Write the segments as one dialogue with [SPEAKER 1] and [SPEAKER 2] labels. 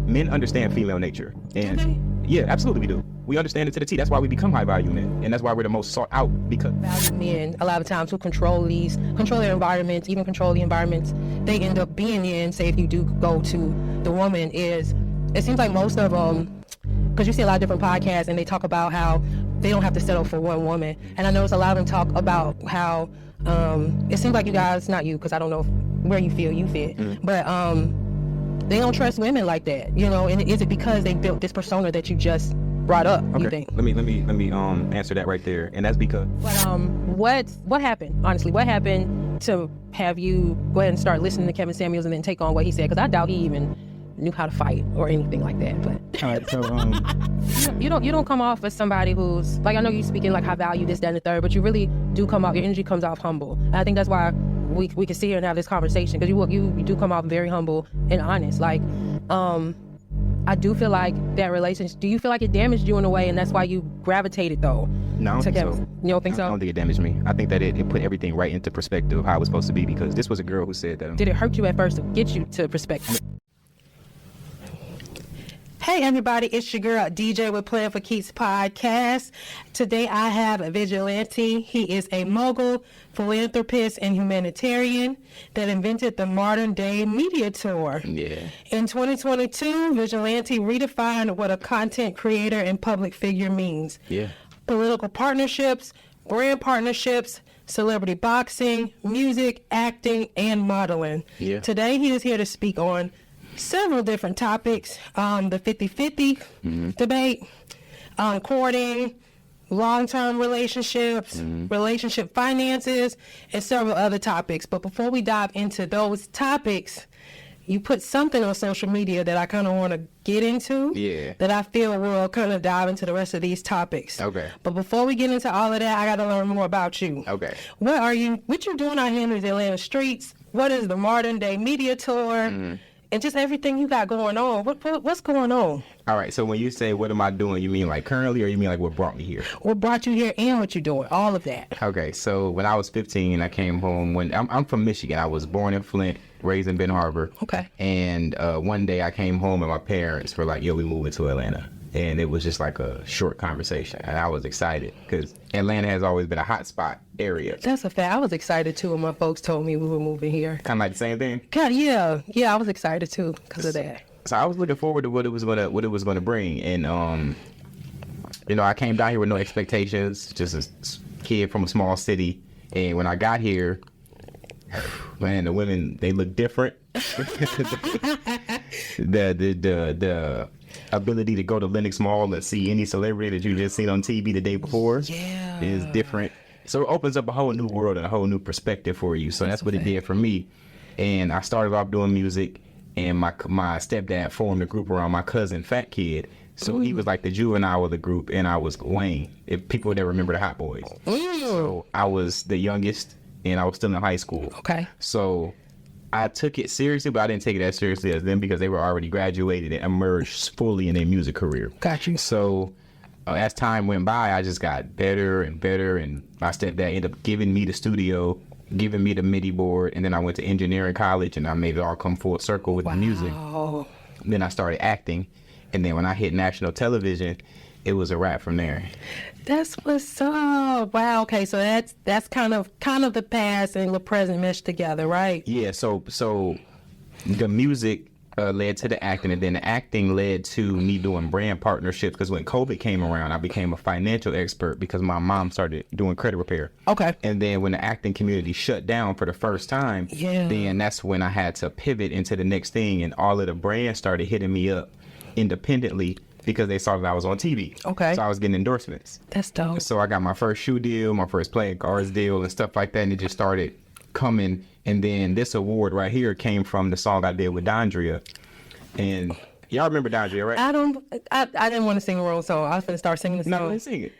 [SPEAKER 1] men understand female nature. And
[SPEAKER 2] Okay.
[SPEAKER 1] yeah, absolutely we do. We understand it to the T. That's why we become high value men. And that's why we're the most sought out, because
[SPEAKER 2] Value men a lot of times who control their environments, even control the environments they end up being in. Say if you do go to the woman, it seems like most of them, because you see a lot of different podcasts and they talk about how they don't have to settle for one woman. And I notice a lot of them talk about how it seems like you guys, not you, because I don't know where you feel you fit, but they don't trust women like that, you know. And is it because they built this persona that you just brought up? You think?
[SPEAKER 1] Let me answer that right there. And that's because
[SPEAKER 2] What happened? Honestly, what happened to have you go ahead and start listening to Kevin Samuels and then take on what he said? Because I doubt he even knew how to fight or anything like that. But
[SPEAKER 1] all right, so
[SPEAKER 2] you don't come off as somebody who's like, I know you speaking like high value, this, that, and the third, but you really do come off. Your energy comes off humble. And I think that's why we can sit here and have this conversation, because you do come off very humble and honest. Like, I do feel like that relationship. Do you feel like it damaged you in a way, and that's why you gravitated though?
[SPEAKER 1] No, I don't think so.
[SPEAKER 2] You don't think so?
[SPEAKER 1] I don't think it damaged me. I think that it put everything right into perspective of how it was supposed to be, because this was a girl who said that.
[SPEAKER 2] Did it hurt you at first to get you to perspective? Hey everybody, it's your girl DJ with Plan for Keeps podcast. Today I have a Vigilante. He is a mogul, philanthropist, and humanitarian that invented the modern day media tour.
[SPEAKER 1] Yeah.
[SPEAKER 2] In 2022, Vigilante redefined what a content creator and public figure means.
[SPEAKER 1] Yeah.
[SPEAKER 2] Political partnerships, brand partnerships, celebrity boxing, music, acting, and modeling.
[SPEAKER 1] Yeah.
[SPEAKER 2] Today he is here to speak on several different topics, the 50-50 debate, courting, long-term relationships, relationship finances, and several other topics. But before we dive into those topics, you put something on social media that I kind of want to get into, that I feel will kind of dive into the rest of these topics.
[SPEAKER 1] Okay.
[SPEAKER 2] But before we get into all of that, I got to learn more about you.
[SPEAKER 1] Okay.
[SPEAKER 2] What you doing out here in these Atlanta streets? What is the modern day media tour? And just everything you got going on. What's going on?
[SPEAKER 1] All right, so when you say what am I doing, you mean like currently, or you mean like what brought me here?
[SPEAKER 2] What brought you here and what you doing? All of that.
[SPEAKER 1] Okay, so when I was 15, I came home. I'm from Michigan. I was born in Flint, raised in Ben Harbor.
[SPEAKER 2] Okay.
[SPEAKER 1] And one day I came home and my parents were like, yo, we moving to Atlanta. And it was just like a short conversation. And I was excited because Atlanta has always been a hot spot area.
[SPEAKER 2] That's a fact. I was excited too when my folks told me we were moving here.
[SPEAKER 1] Kind of like the same thing?
[SPEAKER 2] God, yeah. Yeah, I was excited too because of that.
[SPEAKER 1] So I was looking forward to what it was gonna bring. And you know, I came down here with no expectations, just a kid from a small city. And when I got here, man, the women, they look different. the ability to go to Lenox Mall and see any celebrity that you just seen on TV the day before is different. So it opens up a whole new world and a whole new perspective for you. So that's what it did for me. And I started off doing music, and my stepdad formed a group around my cousin, Fat Kid. So he was like the juvenile of the group, and I was Wayne, if people that remember the Hot Boys. So I was the youngest, and I was still in high school.
[SPEAKER 2] Okay.
[SPEAKER 1] So I took it seriously, but I didn't take it as seriously as them because they were already graduated and emerged fully in their music career.
[SPEAKER 2] Got you.
[SPEAKER 1] So as time went by, I just got better and better, and my stepdad ended up giving me the studio, giving me the MIDI board, and then I went to engineering college, and I made it all come full circle with the music. Then I started acting, and then when I hit national television, it was a wrap from there.
[SPEAKER 2] That's what's up. Wow. Okay, so that's kind of the past and the present meshed together, right?
[SPEAKER 1] Yeah. So the music led to the acting, and then the acting led to me doing brand partnerships. Because when COVID came around, I became a financial expert because my mom started doing credit repair.
[SPEAKER 2] Okay.
[SPEAKER 1] And then when the acting community shut down for the first time, then that's when I had to pivot into the next thing, and all of the brands started hitting me up independently because they saw that I was on TV.
[SPEAKER 2] Okay.
[SPEAKER 1] So I was getting endorsements.
[SPEAKER 2] That's dope.
[SPEAKER 1] So I got my first shoe deal, my first playing cards deal, and stuff like that, and it just started coming. And then this award right here came from the song I did with Dondria. And y'all remember Dondria, right?
[SPEAKER 2] I didn't want to sing a wrong song. I was gonna start singing the song.
[SPEAKER 1] No, let's sing it.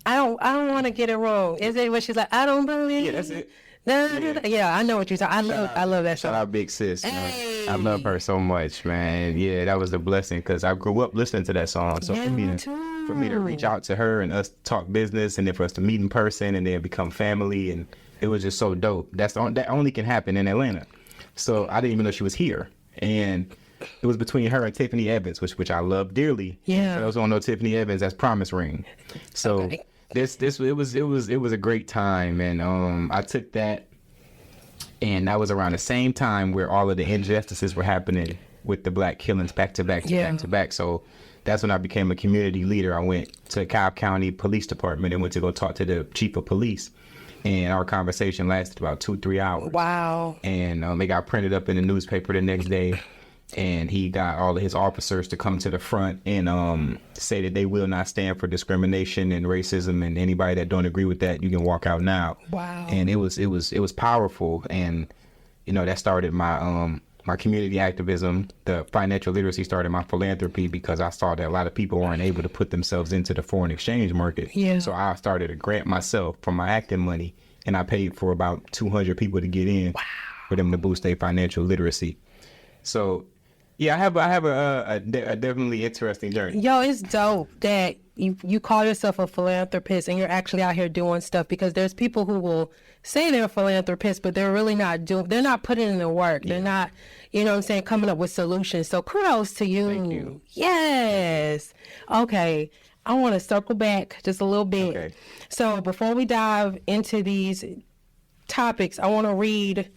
[SPEAKER 2] I don't want to get it wrong. Is it what she's like? I don't believe.
[SPEAKER 1] Yeah, that's it.
[SPEAKER 2] Yeah, I know what you're saying. I love that song.
[SPEAKER 1] Shout out Big Sis.
[SPEAKER 2] Hey.
[SPEAKER 1] I love her so much, man. Yeah, that was the blessing because I grew up listening to that song. So for me to reach out to her and us talk business, and then for us to meet in person and then become family, and it was just so dope. That only can happen in Atlanta. So I didn't even know she was here. And it was between her and Tiffany Evans, which I love dearly.
[SPEAKER 2] Yeah.
[SPEAKER 1] But I was on no Tiffany Evans as Promise Ring. So
[SPEAKER 2] Okay.
[SPEAKER 1] it was a great time, and I took that, and that was around the same time where all of the injustices were happening with the black killings back to back to back. So that's when I became a community leader. I went to Cobb County Police Department and went to go talk to the chief of police. And our conversation lasted about 2-3 hours.
[SPEAKER 2] Wow.
[SPEAKER 1] And they got printed up in the newspaper the next day. And he got all of his officers to come to the front and say that they will not stand for discrimination and racism. And anybody that don't agree with that, you can walk out now.
[SPEAKER 2] Wow.
[SPEAKER 1] And it was powerful. And that started my my community activism. The financial literacy started my philanthropy because I saw that a lot of people weren't able to put themselves into the foreign exchange market.
[SPEAKER 2] Yeah.
[SPEAKER 1] So I started a grant myself from my acting money, and I paid for about 200 people to get in for them to boost their financial literacy. So, yeah, I have a definitely interesting journey.
[SPEAKER 2] Yo, it's dope that you call yourself a philanthropist and you're actually out here doing stuff, because there's people who will say they're philanthropists, but they're really not they're not putting in the work. Yeah. They're not, coming up with solutions. So kudos to you.
[SPEAKER 1] Thank you.
[SPEAKER 2] Yes. Okay. I want to circle back just a little bit.
[SPEAKER 1] Okay.
[SPEAKER 2] So before we dive into these topics, I want to read,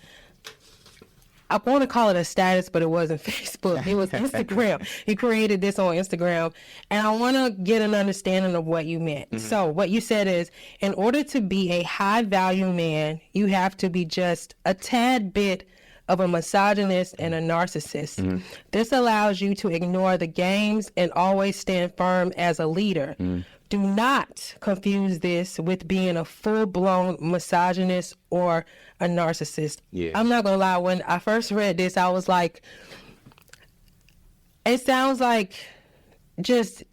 [SPEAKER 2] I want to call it a status, but it wasn't Facebook. It was Instagram. He created this on Instagram. And I want to get an understanding of what you meant. Mm-hmm. So what you said is, in order to be a high value man, you have to be just a tad bit of a misogynist and a narcissist. Mm-hmm. This allows you to ignore the games and always stand firm as a leader. Mm-hmm. Do not confuse this with being a full-blown misogynist or a narcissist. Yeah. I'm not going to lie. When I first read this, I was like, it sounds like just,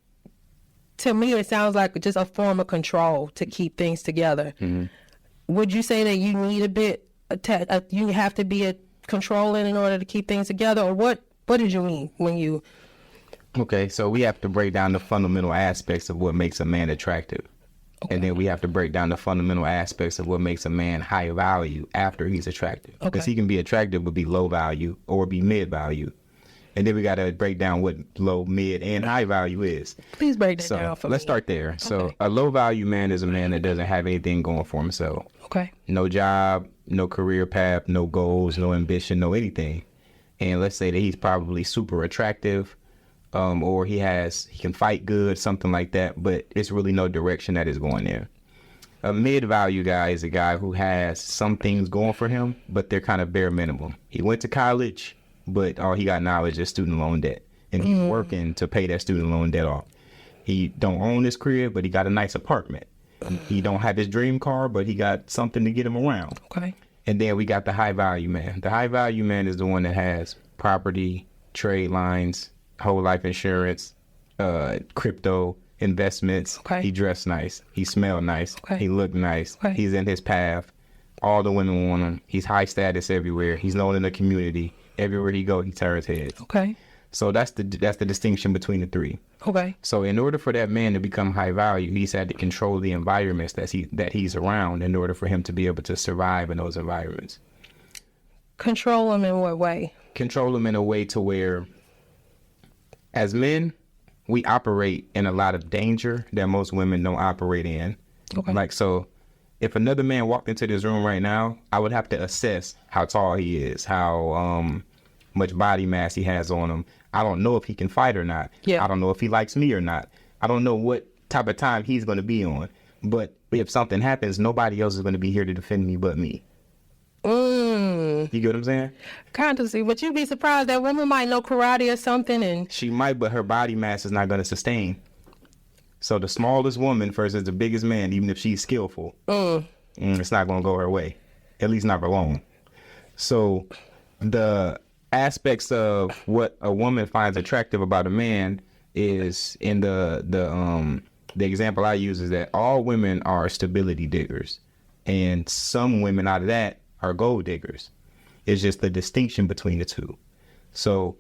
[SPEAKER 2] to me, it sounds like just a form of control to keep things together. Mm-hmm. Would you say that you need a bit, you have to be a controlling in order to keep things together? Or what did you mean when you...
[SPEAKER 1] Okay, so we have to break down the fundamental aspects of what makes a man attractive. Okay. And then we have to break down the fundamental aspects of what makes a man high value after he's attractive. Okay. Because he can be attractive but be low value or be mid value. And then we got to break down what low, mid, and high value is.
[SPEAKER 2] Please break that down for me.
[SPEAKER 1] Let's start there. Okay. So a low value man is a man that doesn't have anything going for himself.
[SPEAKER 2] Okay.
[SPEAKER 1] No job, no career path, no goals, no ambition, no anything. And let's say that he's probably super attractive, or he can fight good, something like that, but it's really no direction that is going there. A mid-value guy is a guy who has some things going for him, but they're kind of bare minimum. He went to college, but all he got knowledge is student loan debt, and he's working to pay that student loan debt off. He don't own his crib, but he got a nice apartment. He don't have his dream car, but he got something to get him around.
[SPEAKER 2] Okay.
[SPEAKER 1] And then we got the high-value man. The high-value man is the one that has property, trade lines, whole life insurance, crypto, investments.
[SPEAKER 2] Okay.
[SPEAKER 1] He dressed nice. He smelled nice.
[SPEAKER 2] Okay.
[SPEAKER 1] He looked nice.
[SPEAKER 2] Okay.
[SPEAKER 1] He's in his path. All the women want him. He's high status everywhere. He's known in the community. Everywhere he go, he turns heads.
[SPEAKER 2] Okay.
[SPEAKER 1] So that's the distinction between the three.
[SPEAKER 2] Okay.
[SPEAKER 1] So in order for that man to become high value, he's had to control the environments that he's around in order for him to be able to survive in those environments.
[SPEAKER 2] Control him in what way? Control
[SPEAKER 1] him in a way to where, as men, we operate in a lot of danger that most women don't operate in.
[SPEAKER 2] Okay.
[SPEAKER 1] Like, so if another man walked into this room right now, I would have to assess how tall he is, how much body mass he has on him. I don't know if he can fight or not.
[SPEAKER 2] Yeah.
[SPEAKER 1] I don't know if he likes me or not. I don't know what type of time he's going to be on. But if something happens, nobody else is going to be here to defend me but me. You get what I'm saying?
[SPEAKER 2] Kind of see, but you'd be surprised that woman might know karate or something, and
[SPEAKER 1] she might, but her body mass is not going to sustain. So the smallest woman versus the biggest man, even if she's skillful, it's not going to go her way, at least not for long. So the aspects of what a woman finds attractive about a man is, in the example I use is that all women are stability diggers, and some women out of that are gold diggers. It's just the distinction between the two. So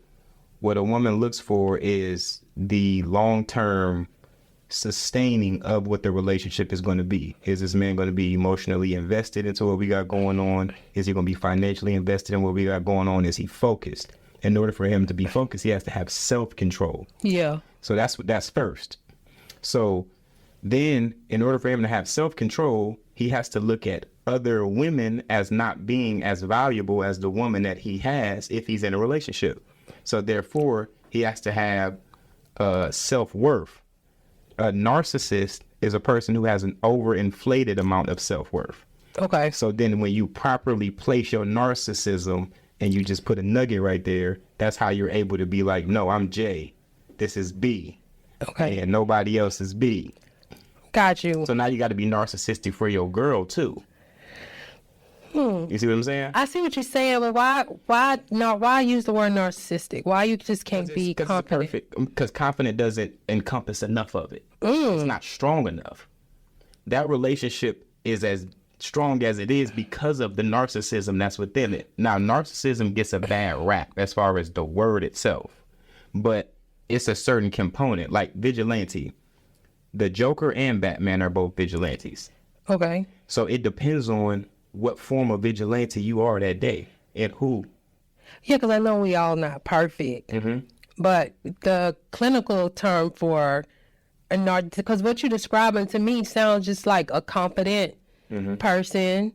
[SPEAKER 1] what a woman looks for is the long-term sustaining of what the relationship is going to be. Is this man going to be emotionally invested into what we got going on? Is he going to be financially invested in what we got going on? Is he focused? in order for him to be focused, he has to have self-control.
[SPEAKER 2] Yeah.
[SPEAKER 1] So that's first. So then in order for him to have self-control, he has to look at other women as not being as valuable as the woman that he has if he's in a relationship. So therefore, he has to have self-worth. A narcissist is a person who has an overinflated amount of self-worth.
[SPEAKER 2] Okay.
[SPEAKER 1] So then when you properly place your narcissism and you just put a nugget right there, that's how you're able to be like, no, I'm J. This is B.
[SPEAKER 2] Okay.
[SPEAKER 1] And nobody else is B.
[SPEAKER 2] Got you.
[SPEAKER 1] So now you got to be narcissistic for your girl too. You see what I'm saying?
[SPEAKER 2] I see what you're saying, but why use the word narcissistic? Why you just can't be confident?
[SPEAKER 1] Because confident doesn't encompass enough of it. It's not strong enough. That relationship is as strong as it is because of the narcissism that's within it. Now, narcissism gets a bad rap as far as the word itself, but it's a certain component, like vigilante. The Joker and Batman are both vigilantes.
[SPEAKER 2] Okay.
[SPEAKER 1] So it depends on what form of vigilante you are that day and who.
[SPEAKER 2] Yeah, because I know we all not perfect, but the clinical term for a narcissist, because what you're describing to me sounds just like a confident person,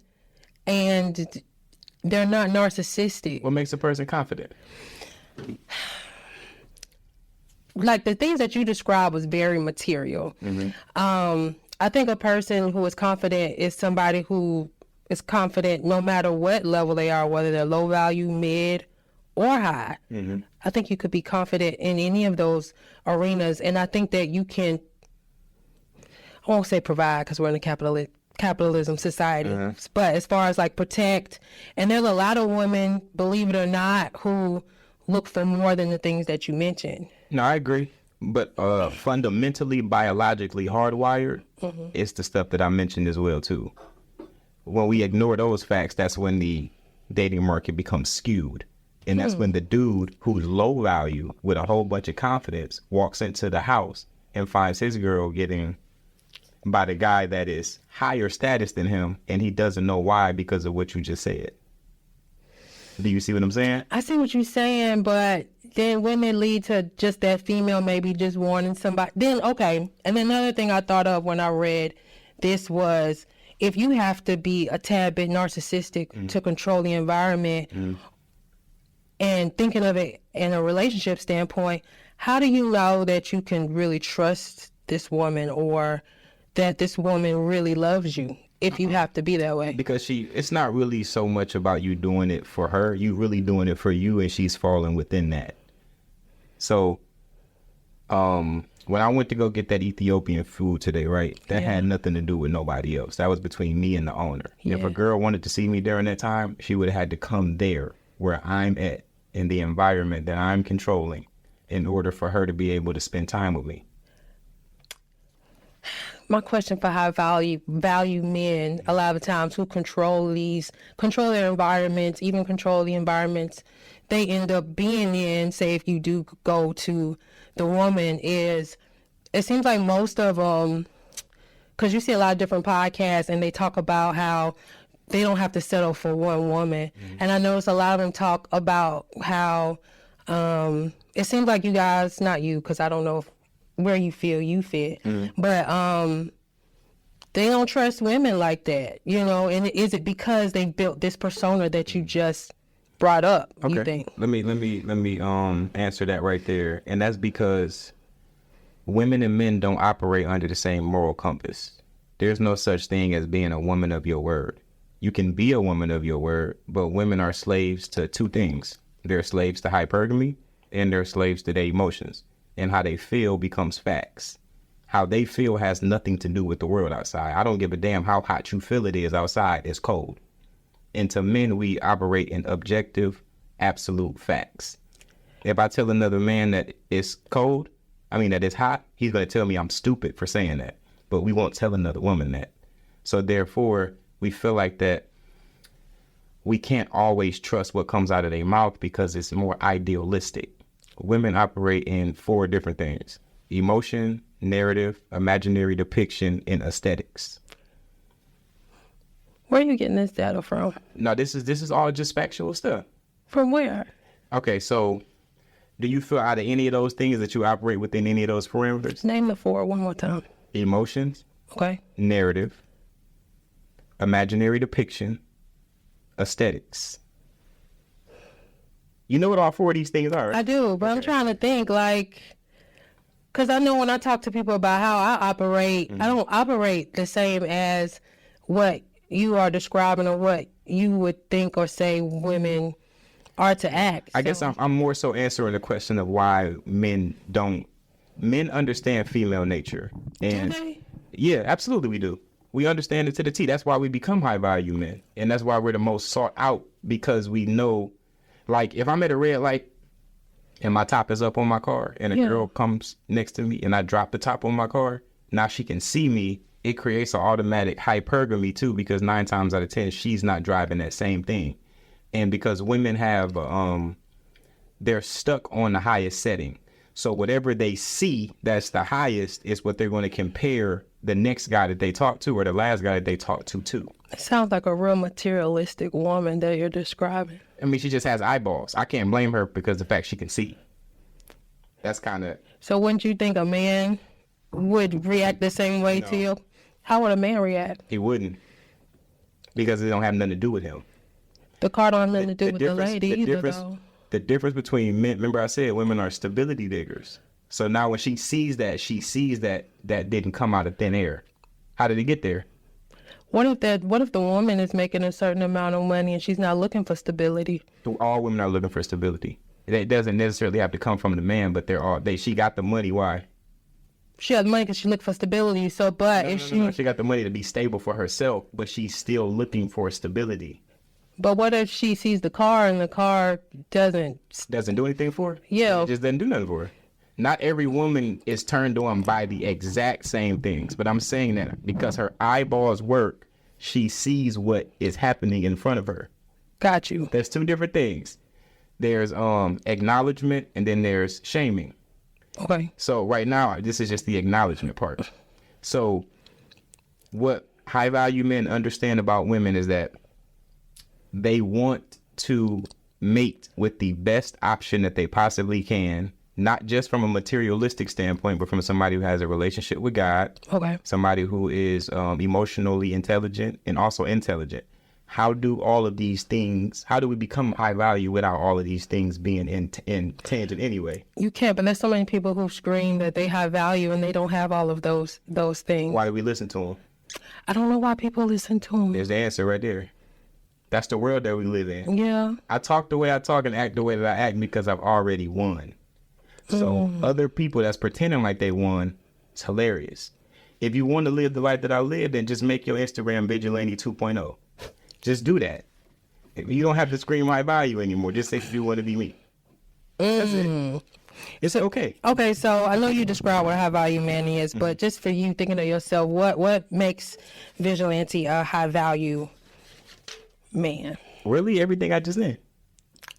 [SPEAKER 2] and they're not narcissistic.
[SPEAKER 1] What makes a person confident?
[SPEAKER 2] Like the things that you described was very material. I think a person who is confident is somebody who is confident no matter what level they are, whether they're low value, mid, or high. I think you could be confident in any of those arenas, and I think that you can, I won't say provide because we're in a capitalism society, but as far as like protect, and there's a lot of women, believe it or not, who look for more than the things that you mentioned.
[SPEAKER 1] No, I agree. But fundamentally, biologically hardwired, it's the stuff that I mentioned as well, too. When we ignore those facts, that's when the dating market becomes skewed. And that's when the dude who's low value with a whole bunch of confidence walks into the house and finds his girl getting by the guy that is higher status than him, and he doesn't know why because of what you just said. Do you see what I'm saying?
[SPEAKER 2] I see what you're saying, but then wouldn't it lead to just that female maybe just wanting somebody? Then, okay. And then another thing I thought of when I read this was, if you have to be a tad bit narcissistic to control the environment, and thinking of it in a relationship standpoint, how do you know that you can really trust this woman or that this woman really loves you if you have to be that way? Because
[SPEAKER 1] it's not really so much about you doing it for her. You really doing it for you, and she's falling within that. So, when I went to go get that Ethiopian food today, right, that had nothing to do with nobody else. That was between me and the owner. Yeah. If a girl wanted to see me during that time, she would have had to come there where I'm at in the environment that I'm controlling in order for her to be able to spend time with me.
[SPEAKER 2] My question for high value men, a lot of times who control their environments, even control the environments they end up being in, say if you do go to the woman, is it seems like most of them, because you see a lot of different podcasts and they talk about how they don't have to settle for one woman. And I notice a lot of them talk about how it seems like you guys, not you, because I don't know where you feel you fit, but they don't trust women like that, you know. And is it because they built this persona that you just brought up?
[SPEAKER 1] Okay.
[SPEAKER 2] You think?
[SPEAKER 1] Let me answer that right there. And that's because women and men don't operate under the same moral compass. There's no such thing as being a woman of your word. You can be a woman of your word, but women are slaves to two things. They're slaves to hypergamy, and they're slaves to their emotions. And how they feel becomes facts. How they feel has nothing to do with the world outside. I don't give a damn how hot you feel it is outside. It's cold. And to men, we operate in objective, absolute facts. If I tell another man that it's cold, that it's hot, he's going to tell me I'm stupid for saying that. But we won't tell another woman that. So therefore, we feel like that we can't always trust what comes out of their mouth because it's more idealistic. Women operate in 4 different things: emotion, narrative, imaginary depiction, and aesthetics.
[SPEAKER 2] Where are you getting this data from?
[SPEAKER 1] No, this is all just factual stuff.
[SPEAKER 2] From where?
[SPEAKER 1] Okay, so do you feel out of any of those things that you operate within any of those parameters?
[SPEAKER 2] Name the four one more time.
[SPEAKER 1] Emotions,
[SPEAKER 2] Okay.
[SPEAKER 1] narrative, imaginary depiction, aesthetics. You know what all four of these things are, right?
[SPEAKER 2] I do, but I'm trying to think, like, because I know when I talk to people about how I operate, I don't operate the same as what you are describing or what you would think or say women are to act.
[SPEAKER 1] I guess I'm more so answering the question of why men understand female nature. And
[SPEAKER 2] Do they?
[SPEAKER 1] yeah, absolutely we do. We understand it to the T. That's why we become high value men. And that's why we're the most sought out, because we know, like, if I'm at a red light and my top is up on my car and a girl comes next to me and I drop the top on my car, now she can see me. It creates an automatic hypergamy too, because 9 times out of 10, she's not driving that same thing. And because women have, they're stuck on the highest setting. So whatever they see that's the highest is what they're going to compare the next guy that they talk to or the last guy that they talk to too.
[SPEAKER 2] It sounds like a real materialistic woman that you're describing.
[SPEAKER 1] I mean, she just has eyeballs. I can't blame her because of the fact she can see. That's kind of...
[SPEAKER 2] So wouldn't you think a man would react the same way to you? How would a man react?
[SPEAKER 1] He wouldn't. Because it don't have nothing to do with him.
[SPEAKER 2] The car don't have nothing to do with the lady either, though.
[SPEAKER 1] The difference between men, remember I said women are stability diggers. So now when she sees that that didn't come out of thin air. How did it get there?
[SPEAKER 2] What if the woman is making a certain amount of money and she's not looking for stability?
[SPEAKER 1] All women are looking for stability. It doesn't necessarily have to come from the man, but she got the money. Why?
[SPEAKER 2] She has money because she looks for stability. So, but
[SPEAKER 1] she got the money to be stable for herself, but she's still looking for stability.
[SPEAKER 2] But what if she sees the car and the car doesn't
[SPEAKER 1] do anything for her?
[SPEAKER 2] Yeah.
[SPEAKER 1] It just doesn't do nothing for her. Not every woman is turned on by the exact same things, but I'm saying that because her eyeballs work, she sees what is happening in front of her.
[SPEAKER 2] Got you.
[SPEAKER 1] There's two different things. There's acknowledgement and then there's shaming.
[SPEAKER 2] Okay.
[SPEAKER 1] So right now, this is just the acknowledgement part. So what high value men understand about women is that they want to mate with the best option that they possibly can, not just from a materialistic standpoint, but from somebody who has a relationship with God.
[SPEAKER 2] Okay.
[SPEAKER 1] Somebody who is emotionally intelligent and also intelligent. How do all of these things, how do we become high value without all of these things being in tangent anyway?
[SPEAKER 2] You can't, but there's so many people who scream that they have value and they don't have all of those things.
[SPEAKER 1] Why do we listen to them?
[SPEAKER 2] I don't know why people listen to them.
[SPEAKER 1] There's the answer right there. That's the world that we live in.
[SPEAKER 2] Yeah.
[SPEAKER 1] I talk the way I talk and act the way that I act because I've already won. So other people that's pretending like they won, it's hilarious. If you want to live the life that I live, then just make your Instagram Vigilante 2.0. Just do that. You don't have to scream high value anymore. Just say you want to be me. That's it. It's okay.
[SPEAKER 2] Okay, so I know you describe what a high value man is, but just for you thinking of yourself, what makes Vigilante a high value man?
[SPEAKER 1] Really, everything I just said.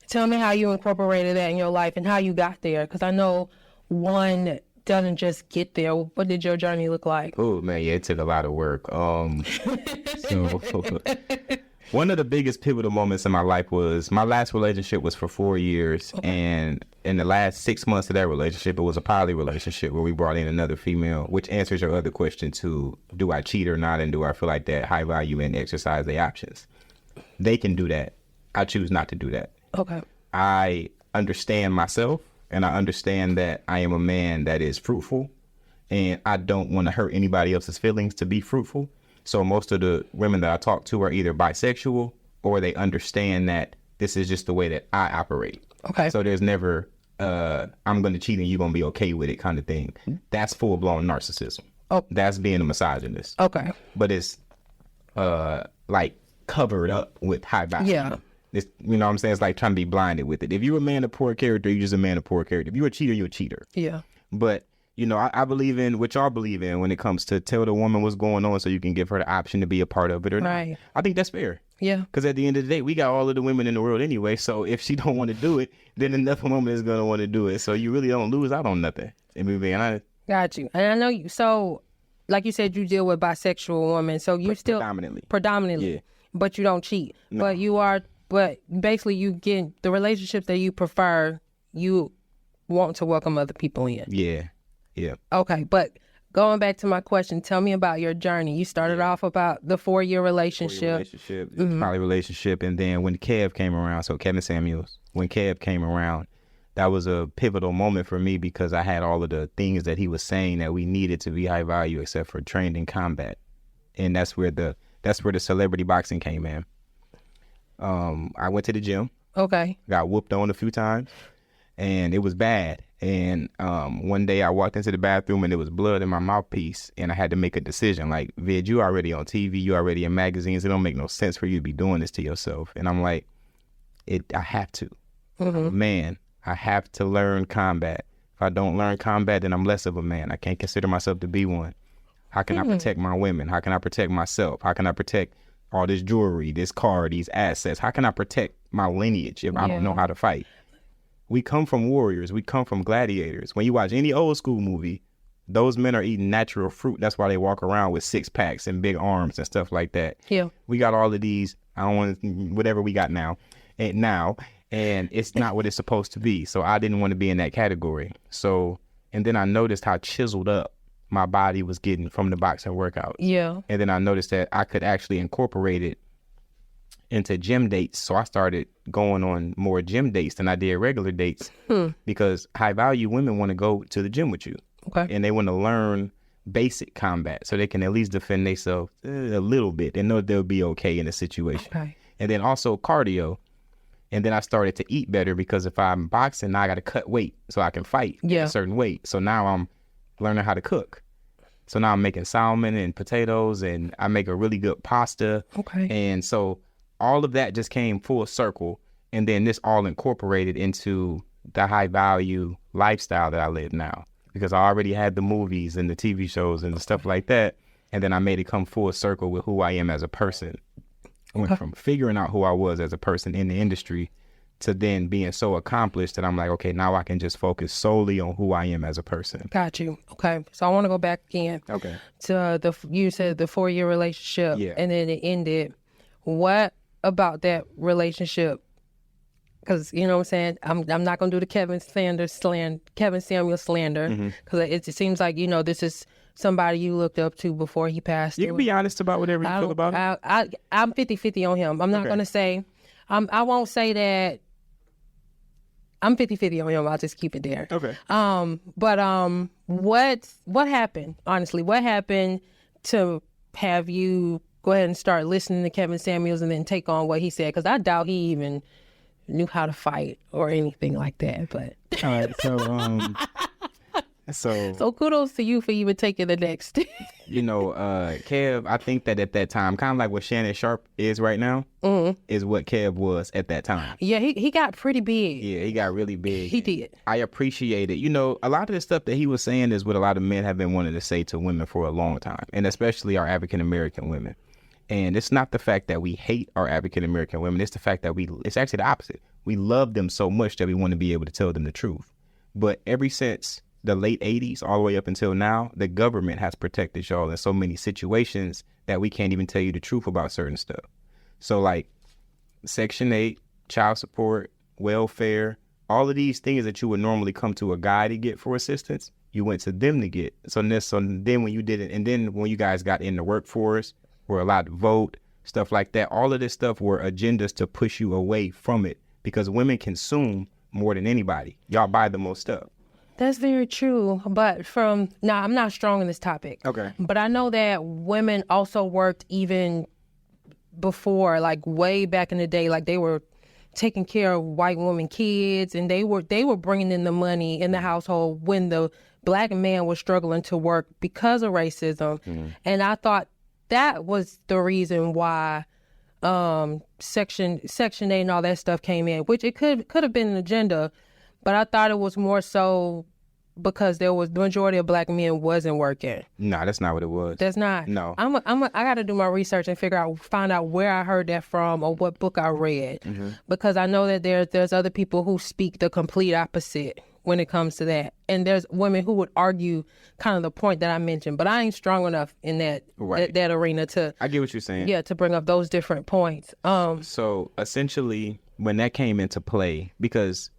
[SPEAKER 2] Tell me how you incorporated that in your life and how you got there, because I know one doesn't just get there. What did your journey look like?
[SPEAKER 1] Oh man, yeah, it took a lot of work. So one of the biggest pivotal moments in my life was my last relationship was for 4 years, and in the last 6 months of that relationship, it was a poly relationship where we brought in another female, which answers your other question to do I cheat or not, and do I feel like that high value men exercise their options? They can do that. I choose not to do that.
[SPEAKER 2] Okay.
[SPEAKER 1] I understand myself, and I understand that I am a man that is fruitful, and I don't want to hurt anybody else's feelings to be fruitful. So most of the women that I talk to are either bisexual or they understand that this is just the way that I operate.
[SPEAKER 2] Okay.
[SPEAKER 1] So there's never, I'm going to cheat and you're going to be okay with it kind of thing. That's full-blown narcissism.
[SPEAKER 2] Oh.
[SPEAKER 1] That's being a misogynist.
[SPEAKER 2] Okay.
[SPEAKER 1] But it's like covered up with high value.
[SPEAKER 2] Yeah.
[SPEAKER 1] It's, you know what I'm saying? It's like trying to be blinded with it. If you're a man of poor character, you're just a man of poor character. If you're a cheater, you're a cheater.
[SPEAKER 2] Yeah.
[SPEAKER 1] But, you know, I believe in what y'all believe in when it comes to tell the woman what's going on so you can give her the option to be a part of it or
[SPEAKER 2] Right.
[SPEAKER 1] not. I think that's fair.
[SPEAKER 2] Yeah.
[SPEAKER 1] Because at the end of the day, we got all of the women in the world anyway. So if she don't want to do it, then another woman is going to want to do it. So you really don't lose out on nothing. If we're being honest.
[SPEAKER 2] Got you. And I know you, so like you said, you deal with bisexual women. So you still
[SPEAKER 1] Predominantly.
[SPEAKER 2] Predominantly.
[SPEAKER 1] Yeah.
[SPEAKER 2] But you don't cheat.
[SPEAKER 1] No.
[SPEAKER 2] But you are but basically you get the relationships that you prefer, you want to welcome other people in.
[SPEAKER 1] Yeah.
[SPEAKER 2] Okay, but going back to my question, tell me about your journey. You started off about the 4-year relationship.
[SPEAKER 1] Poly relationship, and then when Kev came around, so Kevin Samuels, when Kev came around, that was a pivotal moment for me because I had all of the things that he was saying that we needed to be high value, except for trained in combat, and that's where the celebrity boxing came in. I went to the gym.
[SPEAKER 2] Okay.
[SPEAKER 1] Got whooped on a few times, and it was bad. And one day I walked into the bathroom and there was blood in my mouthpiece, and I had to make a decision. Like, Vid, you already on TV, you already in magazines. It don't make no sense for you to be doing this to yourself. And I'm like, I have to. Man, I have to learn combat. If I don't learn combat, then I'm less of a man. I can't consider myself to be one. How can I protect my women? How can I protect myself? How can I protect all this jewelry, this car, these assets? How can I protect my lineage if I don't know how to fight? We come from warriors. We come from gladiators. When you watch any old school movie, those men are eating natural fruit. That's why they walk around with 6 packs and big arms and stuff like that.
[SPEAKER 2] Yeah.
[SPEAKER 1] We got all of these, I don't want to, whatever we got now, and it's not what it's supposed to be. So I didn't want to be in that category. So, and then I noticed how chiseled up my body was getting from the boxing workout.
[SPEAKER 2] Yeah.
[SPEAKER 1] And then I noticed that I could actually incorporate it into gym dates. So I started going on more gym dates than I did regular dates because high value women want to go to the gym with you.
[SPEAKER 2] Okay.
[SPEAKER 1] And they want to learn basic combat so they can at least defend themselves a little bit and know they'll be okay in a situation.
[SPEAKER 2] Okay.
[SPEAKER 1] And then also cardio. And then I started to eat better because if I'm boxing, now I got to cut weight so I can fight at a certain weight. So now I'm learning how to cook. So now I'm making salmon and potatoes, and I make a really good pasta.
[SPEAKER 2] Okay.
[SPEAKER 1] And so all of that just came full circle. And then this all incorporated into the high value lifestyle that I live now, because I already had the movies and the TV shows and the stuff like that. And then I made it come full circle with who I am as a person. I went from figuring out who I was as a person in the industry to then being so accomplished that I'm like, okay, now I can just focus solely on who I am as a person.
[SPEAKER 2] Got you. Okay. So I want to go back again.
[SPEAKER 1] Okay.
[SPEAKER 2] To you said the 4-year relationship, and then it ended. What about that relationship? Because, you know what I'm saying, I'm not going to do the Kevin Samuel slander, because it seems like, you know, this is somebody you looked up to before he passed.
[SPEAKER 1] You can be honest about whatever you feel about it.
[SPEAKER 2] I'm 50-50 on him. I'm not going to say, I won't say that I'm 50-50 on him. I'll just keep it there.
[SPEAKER 1] Okay.
[SPEAKER 2] But what happened, honestly? What happened to have you go ahead and start listening to Kevin Samuels and then take on what he said? Because I doubt he even knew how to fight or anything like that. But
[SPEAKER 1] all right, so
[SPEAKER 2] kudos to you for even taking the next step.
[SPEAKER 1] You know, Kev, I think that at that time, kind of like what Shannon Sharp is right now, is what Kev was at that time.
[SPEAKER 2] Yeah, he got pretty big.
[SPEAKER 1] Yeah, he got really big.
[SPEAKER 2] He did.
[SPEAKER 1] I appreciate it. You know, a lot of the stuff that he was saying is what a lot of men have been wanting to say to women for a long time, and especially our African-American women. And it's not the fact that we hate our African-American women. It's the fact that it's actually the opposite. We love them so much that we want to be able to tell them the truth. But ever since the late 80s all the way up until now, the government has protected y'all in so many situations that we can't even tell you the truth about certain stuff. So like Section 8, child support, welfare, all of these things that you would normally come to a guy to get for assistance, you went to them to get. So then when you did it, and then when you guys got in the workforce, were allowed to vote, stuff like that, all of this stuff were agendas to push you away from it, because women consume more than anybody. Y'all buy the most stuff.
[SPEAKER 2] That's very true. But I'm not strong in this topic.
[SPEAKER 1] Okay.
[SPEAKER 2] But I know that women also worked even before, like way back in the day, like they were taking care of white women kids, and they were bringing in the money in the household when the black man was struggling to work because of racism. And I thought that was the reason why Section 8 and all that stuff came in, which it could have been an agenda, but I thought it was more so because the majority of black men wasn't working.
[SPEAKER 1] Nah, that's not what it was.
[SPEAKER 2] That's not.
[SPEAKER 1] No.
[SPEAKER 2] I got to do my research and find out where I heard that from or what book I read, because I know that there's other people who speak the complete opposite, when it comes to that. And there's women who would argue kind of the point that I mentioned, but I ain't strong enough in that that arena to.
[SPEAKER 1] I get what you're saying.
[SPEAKER 2] Yeah, to bring up those different points.
[SPEAKER 1] So essentially, when that came into play, because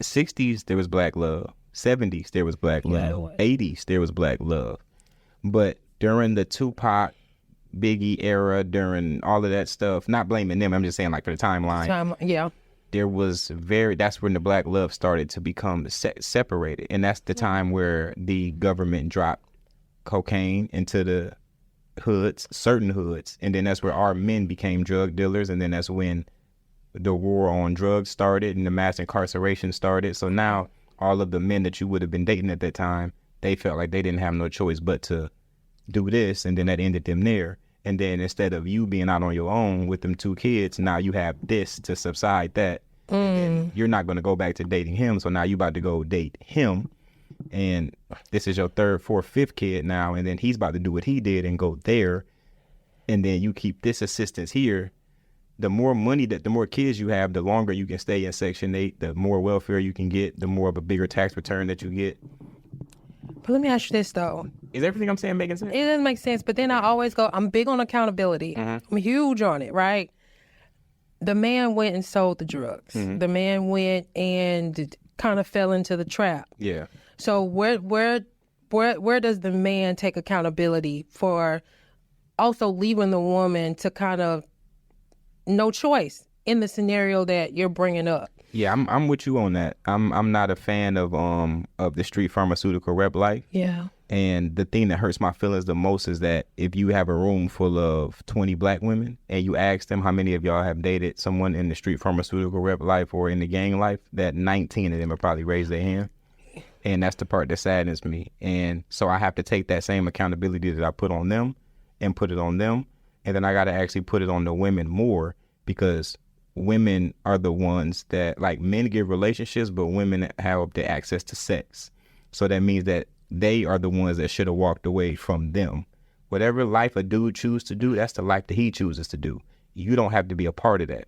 [SPEAKER 1] 60s there was black love, 70s there was black love, 80s there was black love, but during the Tupac, Biggie era, during all of that stuff, not blaming them, I'm just saying like for the timeline. There was that's when the black love started to become separated. And that's the time where the government dropped cocaine into the hoods, certain hoods. And then that's where our men became drug dealers. And then that's when the war on drugs started and the mass incarceration started. So now all of the men that you would have been dating at that time, they felt like they didn't have no choice but to do this. And then that ended them there. And then instead of you being out on your own with them 2 kids, now you have this to subside that. And you're not going to go back to dating him. So now you about to go date him. And this is your 3rd, 4th, 5th kid now. And then he's about to do what he did and go there. And then you keep this assistance here. The more money the more kids you have, the longer you can stay in Section 8, the more welfare you can get, the more of a bigger tax return that you get.
[SPEAKER 2] But let me ask you this, though.
[SPEAKER 1] Is everything I'm saying making sense?
[SPEAKER 2] It doesn't make sense, but then I always go, I'm big on accountability. I'm huge on it, right? The man went and sold the drugs. The man went and kind of fell into the trap.
[SPEAKER 1] Yeah.
[SPEAKER 2] So where does the man take accountability for also leaving the woman to kind of no choice in the scenario that you're bringing up?
[SPEAKER 1] Yeah, I'm with you on that. I'm not a fan of the street pharmaceutical rep life.
[SPEAKER 2] Yeah.
[SPEAKER 1] And the thing that hurts my feelings the most is that if you have a room full of 20 black women and you ask them how many of y'all have dated someone in the street pharmaceutical rep life or in the gang life, that 19 of them will probably raise their hand. And that's the part that saddens me. And so I have to take that same accountability that I put on them and put it on them. And then I got to actually put it on the women more, because women are the ones that, like, men give relationships, but women have the access to sex. So that means that they are the ones that should have walked away from them. Whatever life a dude chooses to do, that's the life that he chooses to do. You don't have to be a part of that.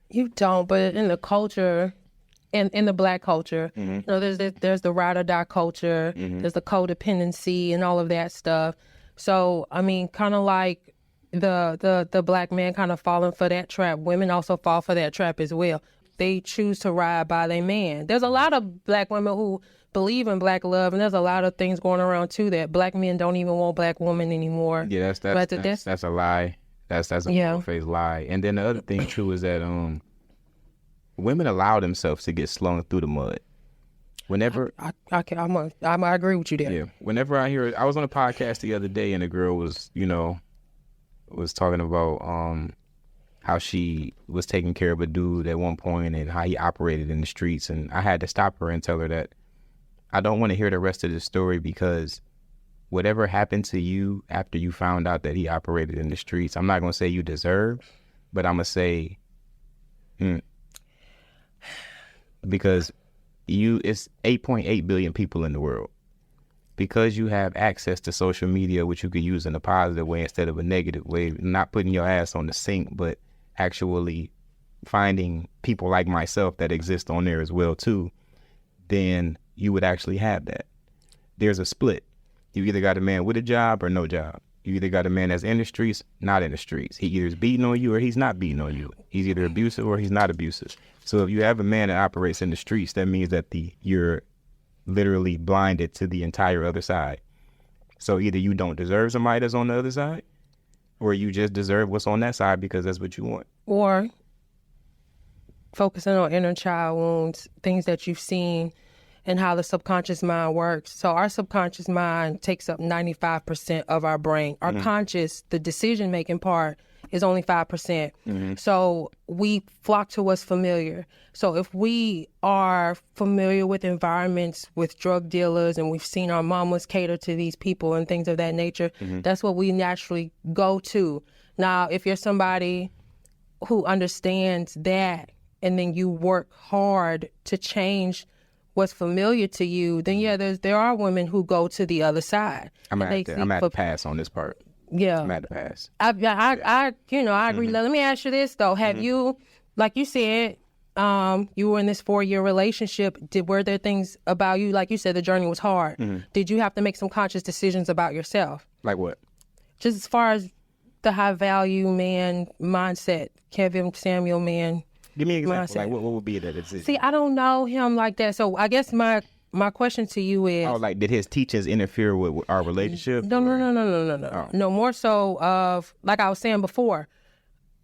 [SPEAKER 2] You don't, but in the culture, in the black culture, you know, there's the ride or die culture, there's the codependency and all of that stuff. So, I mean, kind of like the black man kind of falling for that trap, women also fall for that trap as well. They choose to ride by their man. There's a lot of black women who believe in black love, and there's a lot of things going around too that black men don't even want black women anymore.
[SPEAKER 1] Yeah, that's a lie. That's a full-faced lie. And then the other thing too is that women allow themselves to get slung through the mud. Whenever
[SPEAKER 2] I agree with you there.
[SPEAKER 1] Yeah. Whenever I hear it, I was on a podcast the other day and a girl was talking about how she was taking care of a dude at one point and how he operated in the streets, and I had to stop her and tell her that I don't want to hear the rest of the story, because whatever happened to you after you found out that he operated in the streets, I'm not going to say you deserve, but I'm going to say, because it's 8.8 billion people in the world. Because you have access to social media, which you could use in a positive way instead of a negative way, not putting your ass on the sink, but actually finding people like myself that exist on there as well too, then you would actually have that. There's a split. You either got a man with a job or no job. You either got a man that's in the streets, not in the streets. He either is beating on you or he's not beating on you. He's either abusive or he's not abusive. So if you have a man that operates in the streets, that means that you're literally blinded to the entire other side. So either you don't deserve somebody that's on the other side, or you just deserve what's on that side because that's what you want.
[SPEAKER 2] Or focusing on inner child wounds, things that you've seen, and how the subconscious mind works. So our subconscious mind takes up 95% of our brain. Our conscious, the decision-making part, is only 5%. So we flock to what's familiar. So if we are familiar with environments with drug dealers and we've seen our mamas cater to these people and things of that nature, that's what we naturally go to. Now, if you're somebody who understands that and then you work hard to change what's familiar to you, then there are women who go to the other side.
[SPEAKER 1] I'm at to pass on this part.
[SPEAKER 2] Yeah,
[SPEAKER 1] I'm at to pass.
[SPEAKER 2] I agree. Let me ask you this though: have you, like you said, you were in this 4-year relationship, were there things about you, like you said, the journey was hard. Did you have to make some conscious decisions about yourself?
[SPEAKER 1] Like what?
[SPEAKER 2] Just as far as the high value man mindset, Kevin Samuel man.
[SPEAKER 1] Give me an example.
[SPEAKER 2] mindset.
[SPEAKER 1] Like what would be that?
[SPEAKER 2] See, I don't know him like that. So I guess my question to you is...
[SPEAKER 1] Oh, like did his teachings interfere with our relationship?
[SPEAKER 2] No.
[SPEAKER 1] Oh.
[SPEAKER 2] No, more so of, like I was saying before,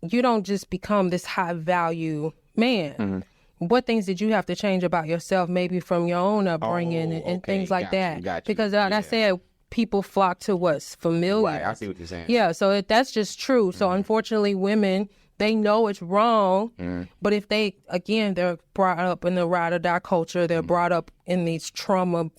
[SPEAKER 2] you don't just become this high value man. What things did you have to change about yourself, maybe from your own upbringing and things like that?
[SPEAKER 1] Got you.
[SPEAKER 2] Because like I said, people flock to what's familiar.
[SPEAKER 1] Right, I see what you're saying.
[SPEAKER 2] Yeah, so that's just true. So unfortunately, women, they know it's wrong, but if they're brought up in the ride or die culture, they're brought up in these trauma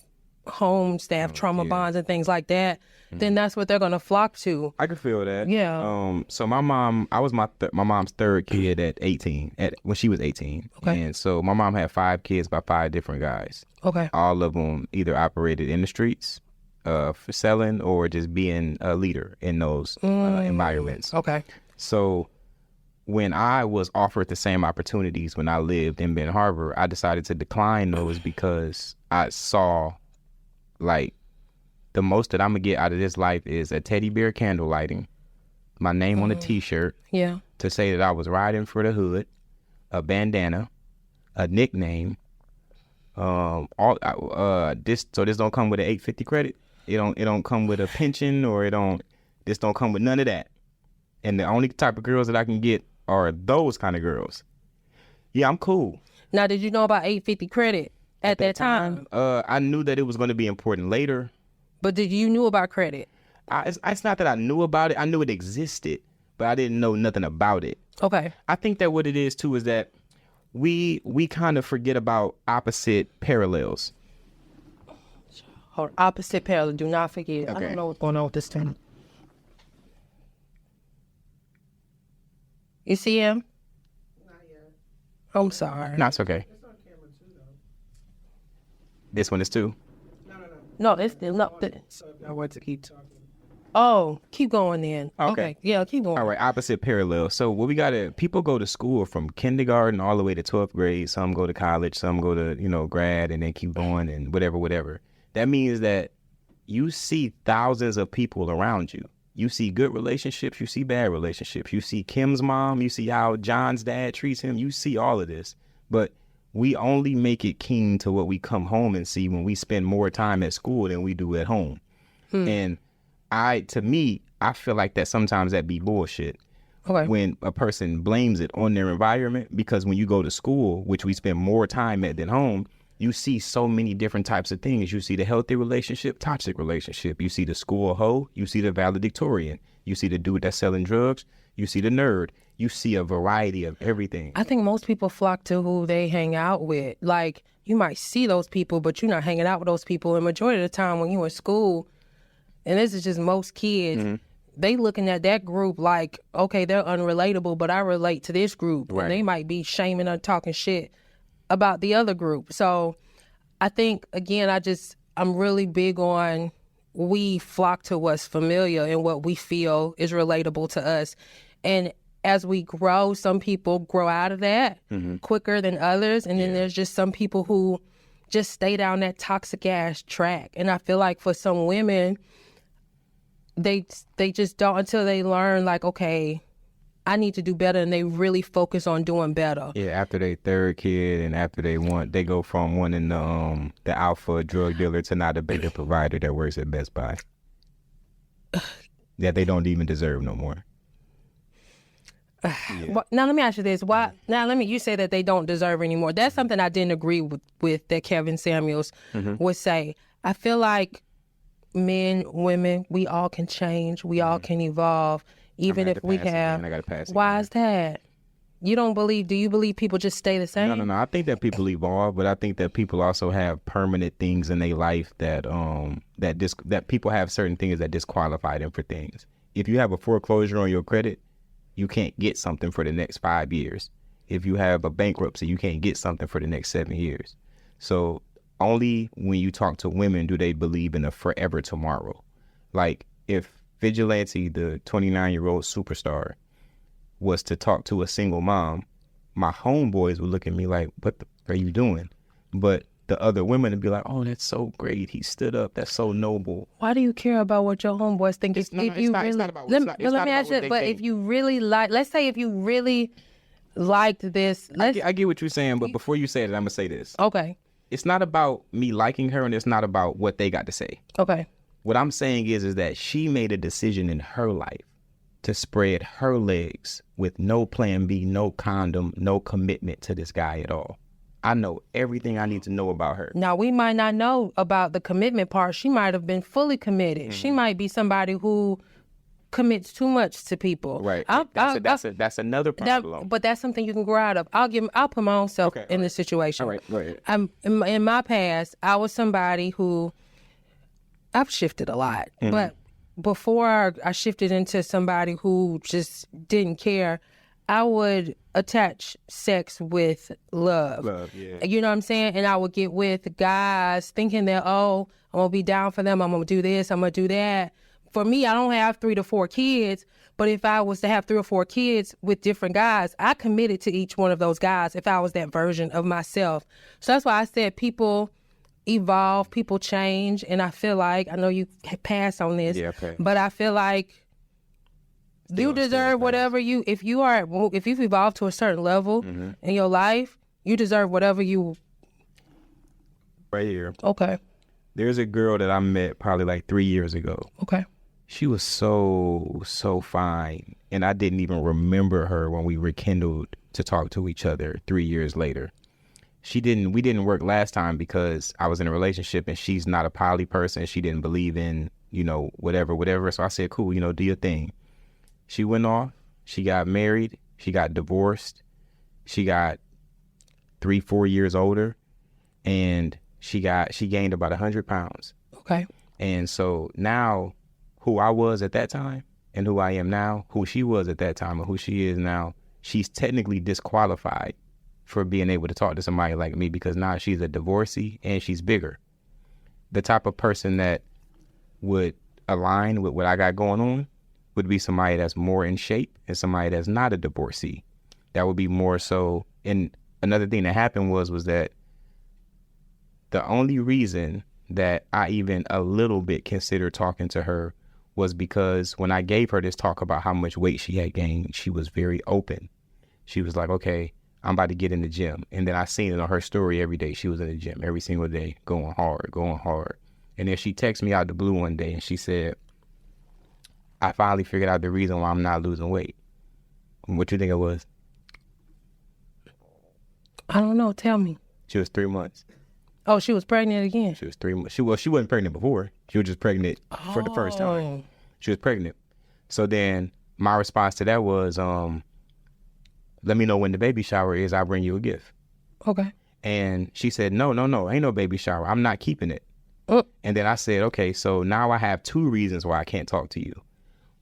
[SPEAKER 2] homes, they have trauma bonds and things like that, then that's what they're gonna flock to.
[SPEAKER 1] I can feel that.
[SPEAKER 2] Yeah.
[SPEAKER 1] So my mom, I was my mom's third kid at 18, when she was 18.
[SPEAKER 2] Okay.
[SPEAKER 1] And so my mom had 5 kids by 5 different guys.
[SPEAKER 2] Okay.
[SPEAKER 1] All of them either operated in the streets, for selling, or just being a leader in those environments.
[SPEAKER 2] Okay.
[SPEAKER 1] So when I was offered the same opportunities when I lived in Ben Harbor, I decided to decline those because I saw, like, the most that I'm going to get out of this life is a teddy bear candle lighting, my name on a T-shirt, to say that I was riding for the hood, a bandana, a nickname, this don't come with an 850 credit. It don't come with a pension, this don't come with none of that. And the only type of girls that I can get are those kind of girls. Yeah, I'm cool.
[SPEAKER 2] Now, did you know about 850 credit at that time?
[SPEAKER 1] I knew that it was going to be important later.
[SPEAKER 2] But did you knew about credit?
[SPEAKER 1] It's not that I knew about it. I knew it existed, but I didn't know nothing about it.
[SPEAKER 2] Okay.
[SPEAKER 1] I think that what it is, too, is that we kind of forget about opposite parallels.
[SPEAKER 2] Hold on. Opposite parallel. Do not forget.
[SPEAKER 1] Okay.
[SPEAKER 2] I don't know what's going on with this thing. You see him? Not yet. I'm sorry.
[SPEAKER 1] No, it's okay. It's on camera, too, though. This one is too?
[SPEAKER 2] No, it's still not.
[SPEAKER 3] I want to keep talking.
[SPEAKER 2] Oh, keep going then.
[SPEAKER 1] Okay.
[SPEAKER 2] Yeah, keep going.
[SPEAKER 1] All right, opposite parallel. So what we people go to school from kindergarten all the way to 12th grade. Some go to college, some go to, grad, and then keep going and whatever. That means that you see thousands of people around you. You see good relationships, you see bad relationships. You see Kim's mom, you see how John's dad treats him. You see all of this. But we only make it keen to what we come home and see when we spend more time at school than we do at home. And to me, I feel like that sometimes that be bullshit.
[SPEAKER 2] Okay.
[SPEAKER 1] When a person blames it on their environment, because when you go to school, which we spend more time at than home, you see so many different types of things. You see the healthy relationship, toxic relationship. You see the school hoe. You see the valedictorian. You see the dude that's selling drugs. You see the nerd. You see a variety of everything.
[SPEAKER 2] I think most people flock to who they hang out with. Like, you might see those people, but you're not hanging out with those people. And majority of the time when you're in school, and this is just most kids, they looking at that group like, okay, they're unrelatable, but I relate to this group.
[SPEAKER 1] Right.
[SPEAKER 2] And they might be shaming or talking shit about the other group. So I think, again, I'm really big on we flock to what's familiar and what we feel is relatable to us. And as we grow, some people grow out of that quicker than others. And then there's just some people who just stay down that toxic ass track. And I feel like for some women, they just don't, until they learn, like, okay, I need to do better, and they really focus on doing better.
[SPEAKER 1] Yeah, after they third kid and after they go from wanting the alpha drug dealer to now the bigger provider that works at Best Buy. That they don't even deserve no more.
[SPEAKER 2] Well, now let me ask you this: why? Now you say that they don't deserve anymore. That's something I didn't agree with that Kevin Samuels would say. I feel like men, women, we all can change. We all can evolve, even if we have.
[SPEAKER 1] I gotta pass it.
[SPEAKER 2] Why is that? You don't believe? Do you believe people just stay the same?
[SPEAKER 1] No. I think that people evolve, but I think that people also have permanent things in their life that that people have certain things that disqualify them for things. If you have a foreclosure on your credit, you can't get something for the next 5 years. If you have a bankruptcy, you can't get something for the next 7 years. So only when you talk to women do they believe in a forever tomorrow. Like if Vigilante, the 29-year-old superstar, was to talk to a single mom, my homeboys would look at me like, what the are you doing? But the other women would be like, oh, that's so great. He stood up. That's so noble.
[SPEAKER 2] Why do you care about what your homeboys think?
[SPEAKER 1] It's not about
[SPEAKER 2] let me ask you, but if you really like, let's say if you really liked this,
[SPEAKER 1] I get what you're saying, but before you say it, I'm going to say this.
[SPEAKER 2] Okay.
[SPEAKER 1] It's not about me liking her, and it's not about what they got to say.
[SPEAKER 2] Okay.
[SPEAKER 1] What I'm saying is that she made a decision in her life to spread her legs with no plan B, no condom, no commitment to this guy at all. I know everything I need to know about her.
[SPEAKER 2] Now, we might not know about the commitment part. She might have been fully committed. She might be somebody who commits too much to people.
[SPEAKER 1] Right. That's another problem.
[SPEAKER 2] But that's something you can grow out of. I'll put my own self in this situation.
[SPEAKER 1] All right, go ahead.
[SPEAKER 2] In my past, I was somebody who, I've shifted a lot. But before I shifted into somebody who just didn't care, I would attach sex with love.
[SPEAKER 1] Yeah.
[SPEAKER 2] You know what I'm saying? And I would get with guys thinking that, oh, I'm going to be down for them. I'm going to do this. I'm going to do that. For me, I don't have 3 to 4 kids, but if I was to have 3 or 4 kids with different guys, I committed to each one of those guys if I was that version of myself. So that's why I said people evolve, people change, and I feel like, I know you pass on this, but I feel like you deserve whatever if you've evolved to a certain level in your life, you deserve whatever you.
[SPEAKER 1] Right here.
[SPEAKER 2] Okay.
[SPEAKER 1] There's a girl that I met probably like 3 years ago.
[SPEAKER 2] Okay.
[SPEAKER 1] She was so fine, and I didn't even remember her when we rekindled to talk to each other 3 years later. We didn't work last time because I was in a relationship and she's not a poly person. She didn't believe in, whatever. So I said, cool, do your thing. She went off, she got married, she got divorced, she got 3-4 years older, and she gained about 100 pounds.
[SPEAKER 2] Okay.
[SPEAKER 1] And so now who I was at that time and who I am now, who she was at that time and who she is now, she's technically disqualified for being able to talk to somebody like me because now she's a divorcee and she's bigger. The type of person that would align with what I got going on would be somebody that's more in shape and somebody that's not a divorcee. That would be more so. And another thing that happened was that the only reason that I even a little bit considered talking to her was because when I gave her this talk about how much weight she had gained, she was very open. She was like, okay, I'm about to get in the gym. And then I seen it on her story every day. She was in the gym every single day, going hard. And then she texted me out the blue one day and she said, I finally figured out the reason why I'm not losing weight. What you think it was?
[SPEAKER 2] I don't know. Tell me.
[SPEAKER 1] She was 3 months.
[SPEAKER 2] Oh, she was pregnant again?
[SPEAKER 1] She was 3 months. She wasn't pregnant before. She was just pregnant for the first time. She was pregnant. So then my response to that was, let me know when the baby shower is. I'll bring you a gift.
[SPEAKER 2] Okay.
[SPEAKER 1] And she said, no, ain't no baby shower. I'm not keeping it. And then I said, okay, so now I have 2 reasons why I can't talk to you.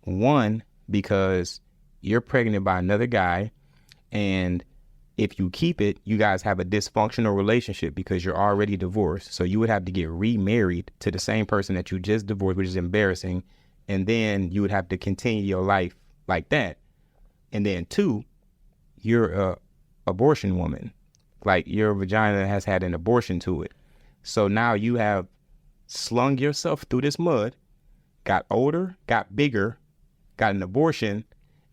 [SPEAKER 1] One, because you're pregnant by another guy, and if you keep it, you guys have a dysfunctional relationship because you're already divorced. So you would have to get remarried to the same person that you just divorced, which is embarrassing. And then you would have to continue your life like that. And then 2, you're a abortion woman. Like your vagina has had an abortion to it. So now you have slung yourself through this mud, got older, got bigger, got an abortion,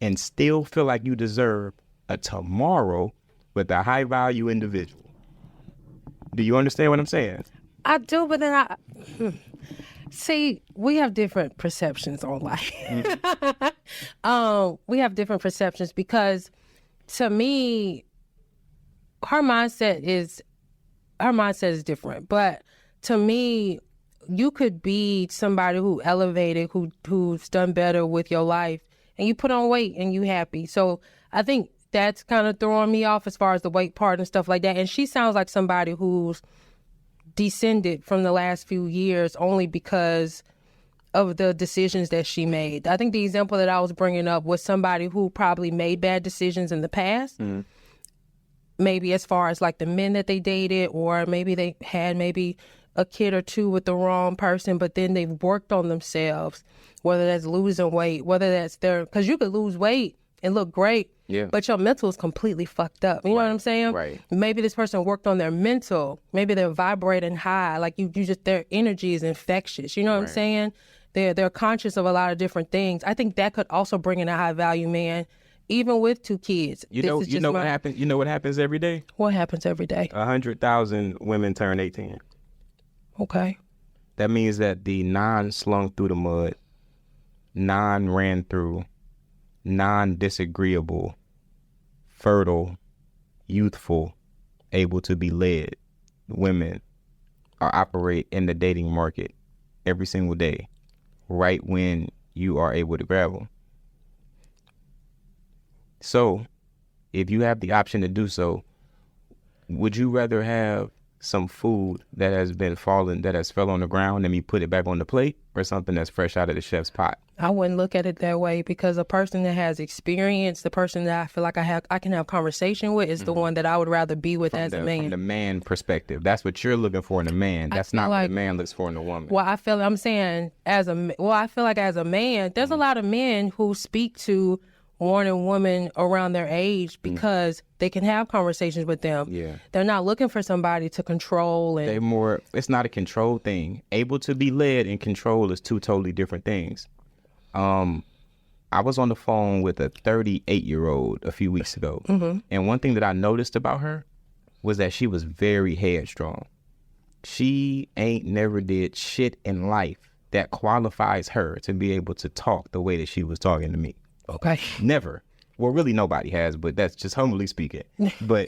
[SPEAKER 1] and still feel like you deserve a tomorrow with a high value individual. Do you understand what I'm saying?
[SPEAKER 2] I do, but then see, we have different perceptions on life. We have different perceptions because to me, her mindset is different. But to me, you could be somebody who elevated, who's done better with your life, and you put on weight and you happy. So I think that's kind of throwing me off as far as the weight part and stuff like that. And she sounds like somebody who's descended from the last few years only because of the decisions that she made. I think the example that I was bringing up was somebody who probably made bad decisions in the past. Mm-hmm. Maybe as far as like the men that they dated, or maybe they had maybe a kid or 2 with the wrong person, but then they've worked on themselves, whether that's losing weight, whether that's because you could lose weight and look great,
[SPEAKER 1] Yeah.
[SPEAKER 2] but your mental is completely fucked up. You know what I'm saying?
[SPEAKER 1] Right.
[SPEAKER 2] Maybe this person worked on their mental. Maybe they're vibrating high. Like you just their energy is infectious. You know what I'm saying? They're conscious of a lot of different things. I think that could also bring in a high value man, even with 2 kids.
[SPEAKER 1] You know what happens? You know what happens every day?
[SPEAKER 2] What happens every day?
[SPEAKER 1] 100,000 women turn 18.
[SPEAKER 2] Okay.
[SPEAKER 1] That means that the non-slung through the mud, non-ran through, non-disagreeable, fertile, youthful, able to be led women are operate in the dating market every single day, right when you are able to grab them. So, if you have the option to do so, would you rather have some food that has fell on the ground and you put it back on the plate, or something that's fresh out of the chef's pot?
[SPEAKER 2] I wouldn't look at it that way, because a person that has experience, the person that I feel like I can have conversation with, is the one that I would rather be with as a man.
[SPEAKER 1] From the man perspective, that's what you're looking for in a man. That's not what a man looks for in a woman.
[SPEAKER 2] Well, I feel like as a man, there's a lot of men who speak to wanting women around their age because they can have conversations with them.
[SPEAKER 1] Yeah.
[SPEAKER 2] They're not looking for somebody to control. And
[SPEAKER 1] it's not a control thing. Able to be led and control is 2 totally different things. I was on the phone with a 38-year-old a few weeks ago. And one thing that I noticed about her was that she was very headstrong. She ain't never did shit in life that qualifies her to be able to talk the way that she was talking to me.
[SPEAKER 2] Okay.
[SPEAKER 1] Never. Well, really nobody has, but that's just humbly speaking. But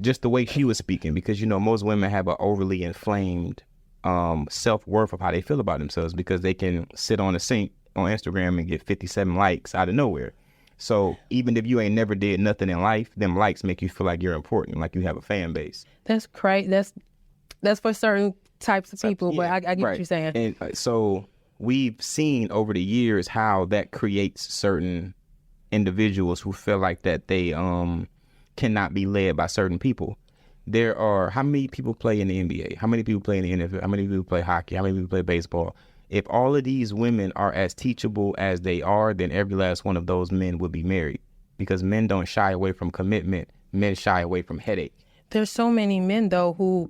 [SPEAKER 1] just the way she was speaking, because, most women have an overly inflamed self-worth of how they feel about themselves, because they can sit on a sink on Instagram and get 57 likes out of nowhere. So even if you ain't never did nothing in life, them likes make you feel like you're important, like you have a fan base.
[SPEAKER 2] That's crazy. That's for certain types of people, but I get what you're saying.
[SPEAKER 1] And so we've seen over the years how that creates certain individuals who feel like that they cannot be led by certain people. There are, how many people play in the NBA? How many people play in the NFL? How many people play hockey? How many people play baseball? If all of these women are as teachable as they are, then every last one of those men would be married, because men don't shy away from commitment. Men shy away from headache.
[SPEAKER 2] There's so many men, though, who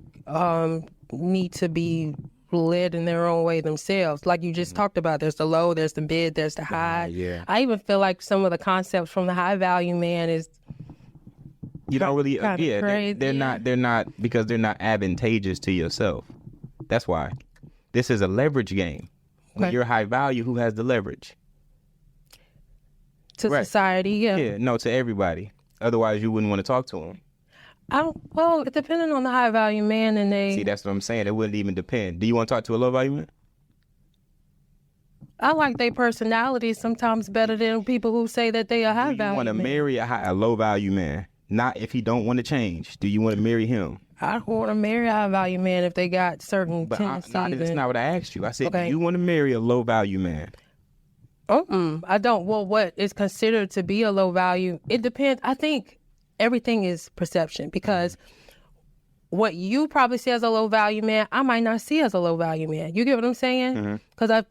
[SPEAKER 2] need to be led in their own way themselves. Like you just talked about, there's the low, there's the mid, there's the high.
[SPEAKER 1] Yeah.
[SPEAKER 2] I even feel like some of the concepts from the high value man is
[SPEAKER 1] you don't really
[SPEAKER 2] crazy.
[SPEAKER 1] They're not because they're not advantageous to yourself. That's why this is a leverage game. When you're high value, who has the leverage?
[SPEAKER 2] To society.
[SPEAKER 1] Yeah, no, to everybody. Otherwise you wouldn't want to talk to them.
[SPEAKER 2] Well, depending on the high value man, and
[SPEAKER 1] see, that's what I'm saying. It wouldn't even depend. Do you want to talk to a low value man?
[SPEAKER 2] I like their personality sometimes better than people who say that they are high value. Do you
[SPEAKER 1] want to marry a low value man? Not if he don't want to change. Do you want to marry him?
[SPEAKER 2] I want to marry a high value man if they got certain tendencies.
[SPEAKER 1] That's not what I asked you. I said, do you want to marry a low value man?
[SPEAKER 2] I don't. Well, what is considered to be a low value? It depends. I think everything is perception, because what you probably see as a low value man, I might not see as a low value man. You get what I'm saying? Because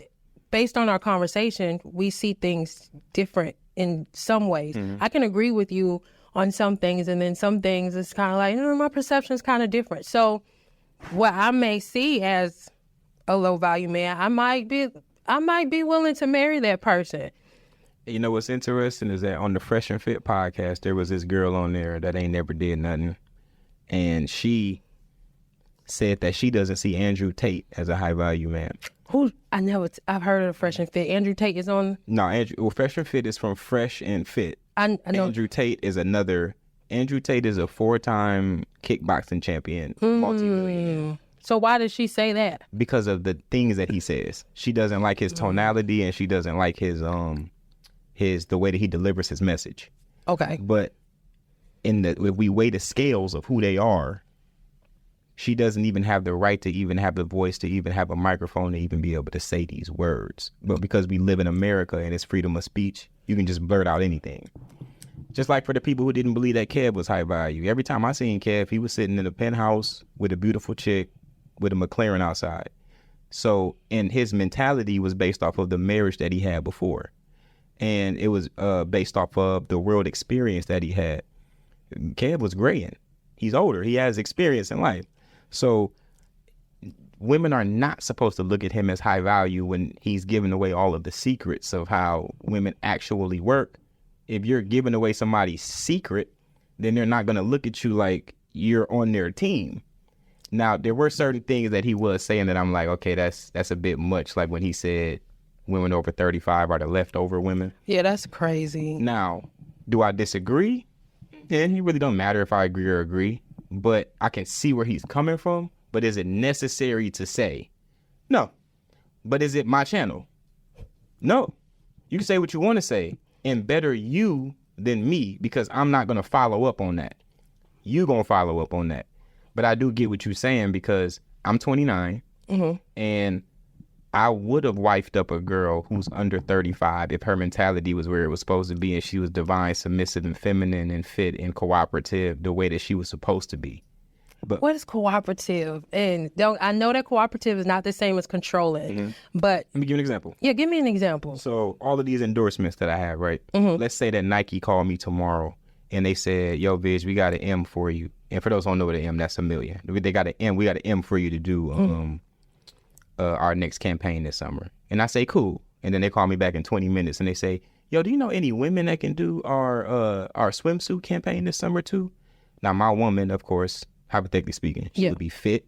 [SPEAKER 2] based on our conversation, we see things different in some ways. I can agree with you on some things, and then some things it's kind of like, my perception is kind of different. So what I may see as a low value man, I might be willing to marry that person.
[SPEAKER 1] You know what's interesting is that on the Fresh and Fit podcast, there was this girl on there that ain't never did nothing, and she said that she doesn't see Andrew Tate as a high value man.
[SPEAKER 2] I've heard of Fresh and Fit. Andrew Tate is on.
[SPEAKER 1] No, Fresh and Fit is from Fresh and Fit.
[SPEAKER 2] I know.
[SPEAKER 1] Andrew Tate is a 4-time kickboxing champion, multi-millionaire.
[SPEAKER 2] So why did she say that?
[SPEAKER 1] Because of the things that he says. She doesn't like his tonality, and she doesn't like his the way that he delivers his message.
[SPEAKER 2] Okay.
[SPEAKER 1] But if we weigh the scales of who they are, she doesn't even have the right to even have the voice to even have a microphone to even be able to say these words. But because we live in America and it's freedom of speech, you can just blurt out anything. Just like for the people who didn't believe that Kev was high value. Every time I seen Kev, he was sitting in a penthouse with a beautiful chick with a McLaren outside. So, and his mentality was based off of the marriage that he had before. and it was based off of the world experience that he had. Kev was graying. He's older. He has experience in life. So women are not supposed to look at him as high value when he's giving away all of the secrets of how women actually work. If you're giving away somebody's secret, then they're not going to look at you like you're on their team. Now, there were certain things that he was saying that I'm like, okay, that's a bit much. Like when he said women over 35 are the leftover women.
[SPEAKER 2] Yeah, that's crazy.
[SPEAKER 1] Now, do I disagree? Yeah, it really don't matter if I agree or agree, but I can see where he's coming from. But is it necessary to say? No. But is it my channel? No. You can say what you want to say and better you than me, because I'm not going to follow up on that. You going to follow up on that. But I do get what you're saying, because I'm 29 and I would have wifed up a girl who's under 35 if her mentality was where it was supposed to be and she was divine, submissive, and feminine and fit and cooperative the way that she was supposed to be. But
[SPEAKER 2] what is cooperative? And I know that cooperative is not the same as controlling, but
[SPEAKER 1] let me give you an example.
[SPEAKER 2] Yeah, give me an example.
[SPEAKER 1] So all of these endorsements that I have, right? Let's say that Nike called me tomorrow and they said, yo, Viz, we got an M for you. And for those who don't know what an M, that's $1 million. They got an M. We got an M for you to do our next campaign this summer. And I say, cool. And then they call me back in 20 minutes and they say, yo, do you know any women that can do our swimsuit campaign this summer too? Now, my woman, of course, hypothetically speaking, she would be fit,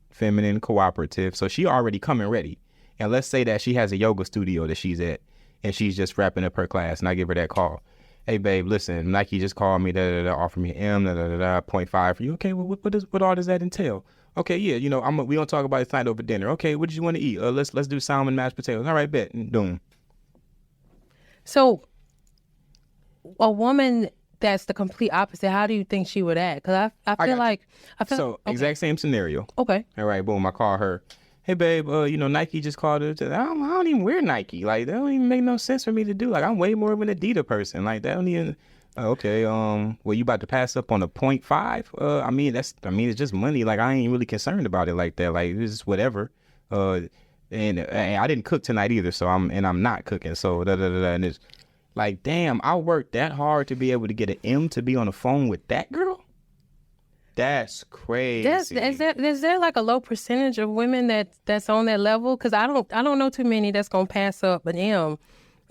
[SPEAKER 1] feminine, cooperative. So she already coming ready. And let's say that she has a yoga studio that she's at and she's just wrapping up her class, and I give her that call. Hey, babe, listen, Nike just called me, offer me an M, 0.5 for you. Okay, well, what all does that entail? Okay, yeah, you know, we don't talk about it tonight over dinner. Okay, what did you want to eat? Let's do salmon mashed potatoes. All right, bet. And boom.
[SPEAKER 2] So a woman that's the complete opposite, how do you think she would act? Because I feel like...
[SPEAKER 1] exact same scenario.
[SPEAKER 2] Okay.
[SPEAKER 1] All right, boom, I call her. Hey, babe, you know, Nike just called her. I don't even wear Nike. Like, that don't even make no sense for me to do. Like, I'm way more of an Adidas person. Like, that don't even... okay, well, you about to pass up on a 0.5? I mean, it's just money. Like, I ain't really concerned about it like that. Like, it's just whatever. And I didn't cook tonight either, so I'm not cooking. So, and it's like, damn, I worked that hard to be able to get an M to be on the phone with that girl? That's crazy.
[SPEAKER 2] Is there like a low percentage of women that's on that level? Because I don't know too many that's gonna pass up an M,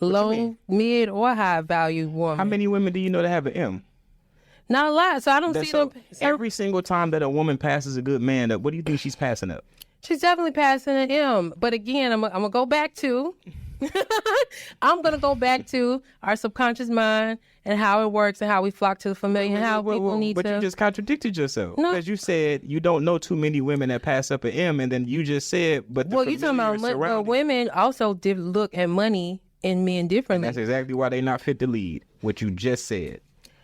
[SPEAKER 2] low, mid, or high value woman.
[SPEAKER 1] How many women do you know that have an M?
[SPEAKER 2] Not a lot. So I don't see them.
[SPEAKER 1] Every single time that a woman passes a good man up, what do you think she's passing up?
[SPEAKER 2] She's definitely passing an M. But again, I'm gonna go back to. I'm going to go back to our subconscious mind and how it works and how we flock to the familiar and how people need to...
[SPEAKER 1] But you just contradicted yourself.
[SPEAKER 2] No.
[SPEAKER 1] Because you said you don't know too many women that pass up an M, and then you just said... But
[SPEAKER 2] well, you're talking about women also did look at money and men differently.
[SPEAKER 1] And that's exactly why they're not fit to lead. What you just said.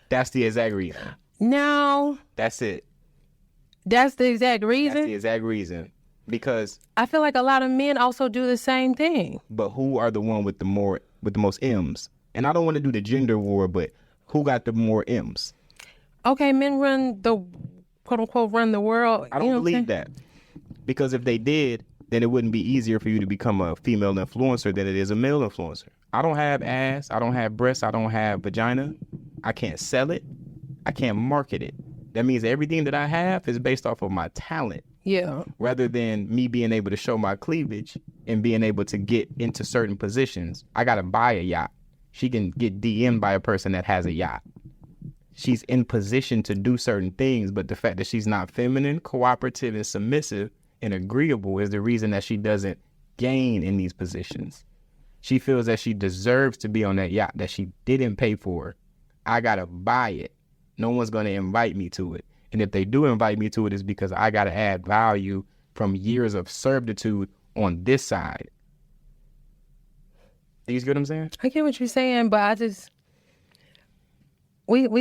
[SPEAKER 1] That's the exact reason.
[SPEAKER 2] Now...
[SPEAKER 1] That's it.
[SPEAKER 2] That's the exact reason?
[SPEAKER 1] That's the exact reason. Because
[SPEAKER 2] I feel like a lot of men also do the same thing.
[SPEAKER 1] But who are the one with the most M's? And I don't want to do the gender war, but who got the more M's?
[SPEAKER 2] Okay, men run the quote unquote run the world.
[SPEAKER 1] I don't believe that. Because if they did, then it wouldn't be easier for you to become a female influencer than it is a male influencer. I don't have ass, I don't have breasts, I don't have vagina. I can't sell it. I can't market it. That means everything that I have is based off of my talent.
[SPEAKER 2] Yeah.
[SPEAKER 1] Rather than me being able to show my cleavage and being able to get into certain positions, I got to buy a yacht. She can get DM'd by a person that has a yacht. She's in position to do certain things, but the fact that she's not feminine, cooperative, and submissive and agreeable is the reason that she doesn't gain in these positions. She feels that she deserves to be on that yacht that she didn't pay for. I got to buy it. No one's going to invite me to it. And if they do invite me to it, it's because I got to add value from years of servitude on this side. You get what I'm saying?
[SPEAKER 2] I get what you're saying, but I just we gonna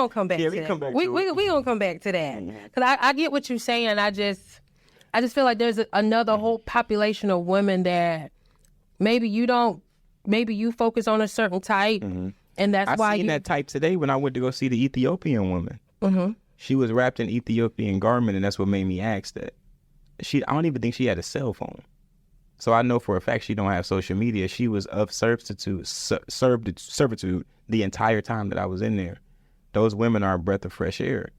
[SPEAKER 2] come back to that. We gonna come back to that because I get what you're saying. I just feel like there's another whole population of women that maybe you focus on a certain type. Mm-hmm. And that's why
[SPEAKER 1] I seen that type today when I went to go see the Ethiopian woman. Mm-hmm. She was wrapped in Ethiopian garment, and that's what made me ask that. I don't even think she had a cell phone. So I know for a fact she don't have social media. She was of servitude the entire time that I was in there. Those women are a breath of fresh air.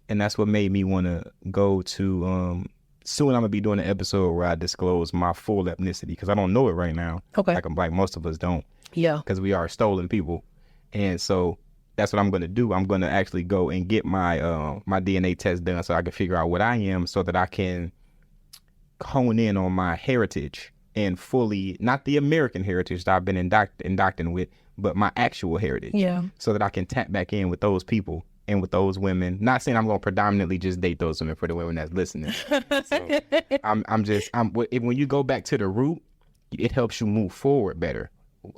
[SPEAKER 1] And that's what made me want to go to, soon I'm going to be doing an episode where I disclose my full ethnicity because I don't know it right now.
[SPEAKER 2] Okay.
[SPEAKER 1] Like most of us don't.
[SPEAKER 2] Yeah.
[SPEAKER 1] Because we are stolen people. And so that's what I'm going to do. I'm going to actually go and get my my DNA test done so I can figure out what I am so that I can hone in on my heritage and fully, not the American heritage that I've been indoctrinated with, but my actual heritage.
[SPEAKER 2] Yeah.
[SPEAKER 1] So that I can tap back in with those people and with those women. Not saying I'm going to predominantly just date those women for the women that's listening. So when you go back to the root, it helps you move forward better.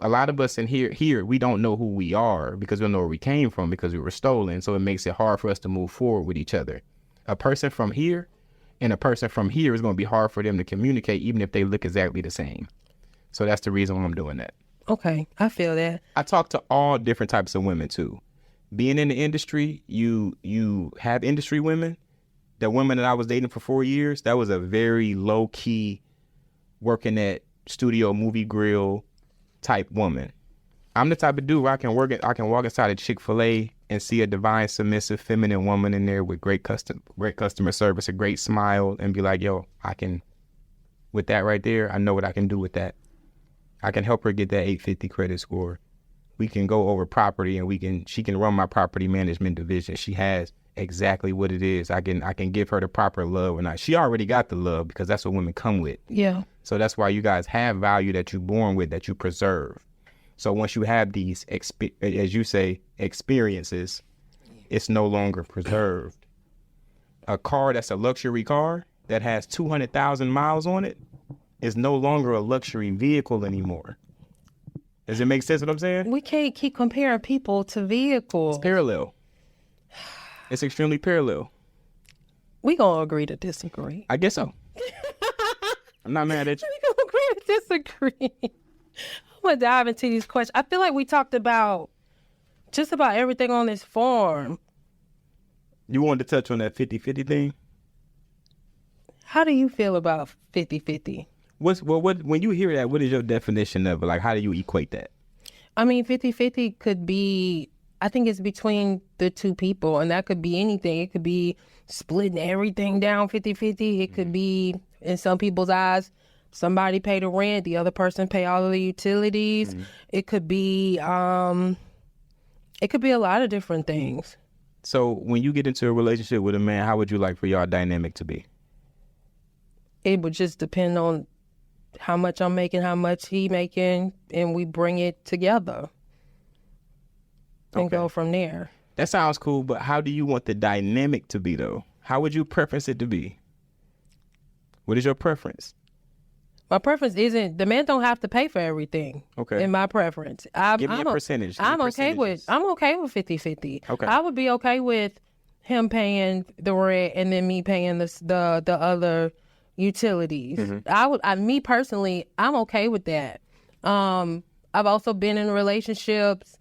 [SPEAKER 1] A lot of us in here, we don't know who we are because we don't know where we came from because we were stolen. So it makes it hard for us to move forward with each other. A person from here and a person from here is going to be hard for them to communicate even if they look exactly the same. So that's the reason why I'm doing that.
[SPEAKER 2] Okay, I feel that.
[SPEAKER 1] I talk to all different types of women too. Being in the industry, you have industry women. The woman that I was dating for 4 years, that was a very low key, working at studio movie grill type woman. I'm the type of dude where I can walk inside a Chick-fil-A and see a divine, submissive, feminine woman in there with great customer service, a great smile, and be like, yo, with that right there, I know what I can do with that. I can help her get that 850 credit score. We can go over property and she can run my property management division. She has exactly what it is. I can give her the proper love or not. She already got the love because that's what women come with.
[SPEAKER 2] Yeah.
[SPEAKER 1] So that's why you guys have value that you're born with, that you preserve. So once you have these, as you say, experiences, it's no longer preserved. A car that's a luxury car that has 200,000 miles on it is no longer a luxury vehicle anymore. Does it make sense what I'm saying?
[SPEAKER 2] We can't keep comparing people to vehicles.
[SPEAKER 1] It's parallel. It's extremely parallel.
[SPEAKER 2] We gonna agree to disagree.
[SPEAKER 1] I guess so. I'm not mad at you.
[SPEAKER 2] We gonna agree to disagree. I'm gonna dive into these questions. I feel like we talked about just about everything on this form.
[SPEAKER 1] You wanted to touch on that 50-50 thing?
[SPEAKER 2] How do you feel about 50-50?
[SPEAKER 1] When you hear that, what is your definition of it? Like, how do you equate that?
[SPEAKER 2] I mean, 50-50 could be, I think it's between the two people, and that could be anything. It could be splitting everything down 50-50. It could be, in some people's eyes, somebody pay the rent, the other person pay all of the utilities. It could be a lot of different things.
[SPEAKER 1] So when you get into a relationship with a man, how would you like for y'all dynamic to be?
[SPEAKER 2] It would just depend on how much I'm making, how much he making, and we bring it together and go from there.
[SPEAKER 1] That sounds cool, but how do you want the dynamic to be, though? How would you preference it to be? What is your preference?
[SPEAKER 2] My preference isn't, the man don't have to pay for everything. Okay. In my preference.
[SPEAKER 1] Give me a percentage.
[SPEAKER 2] I'm okay with 50-50.
[SPEAKER 1] Okay.
[SPEAKER 2] I would be okay with him paying the rent and then me paying the other utilities. Me personally, I'm okay with that. I've also been in relationships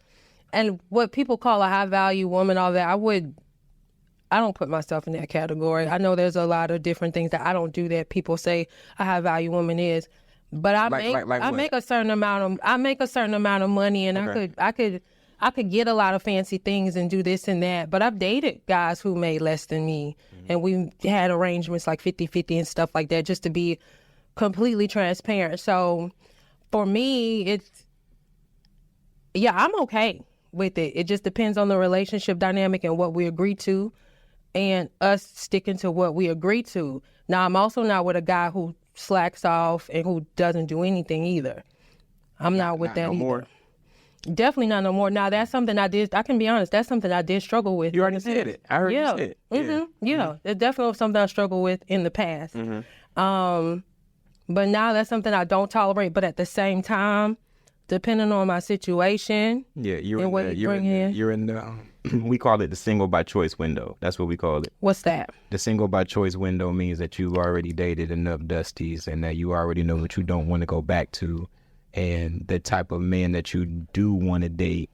[SPEAKER 2] and what people call a high value woman, all that, I don't put myself in that category. I know there's a lot of different things that I don't do that people say a high value woman is, but I make a certain amount of money, and I could get a lot of fancy things and do this and that. But I've dated guys who made less than me, and we had arrangements like 50-50 and stuff like that, just to be completely transparent. So for me, I'm okay with it. It just depends on the relationship dynamic and what we agree to, and us sticking to what we agree to. Now, I'm also not with a guy who slacks off and who doesn't do anything either. I'm not with that either.
[SPEAKER 1] More.
[SPEAKER 2] Definitely not no more. Now, that's something I can be honest, that's something I did struggle with.
[SPEAKER 1] You already said it. I heard you say it.
[SPEAKER 2] Yeah. It definitely was something I struggled with in the past. But now that's something I don't tolerate. But at the same time, depending on my situation, you're in the we call it the single by choice window. That's what we call it. What's that?
[SPEAKER 1] The single by choice window means that you've already dated enough dusties and that you already know what you don't want to go back to, and the type of man that you do want to date.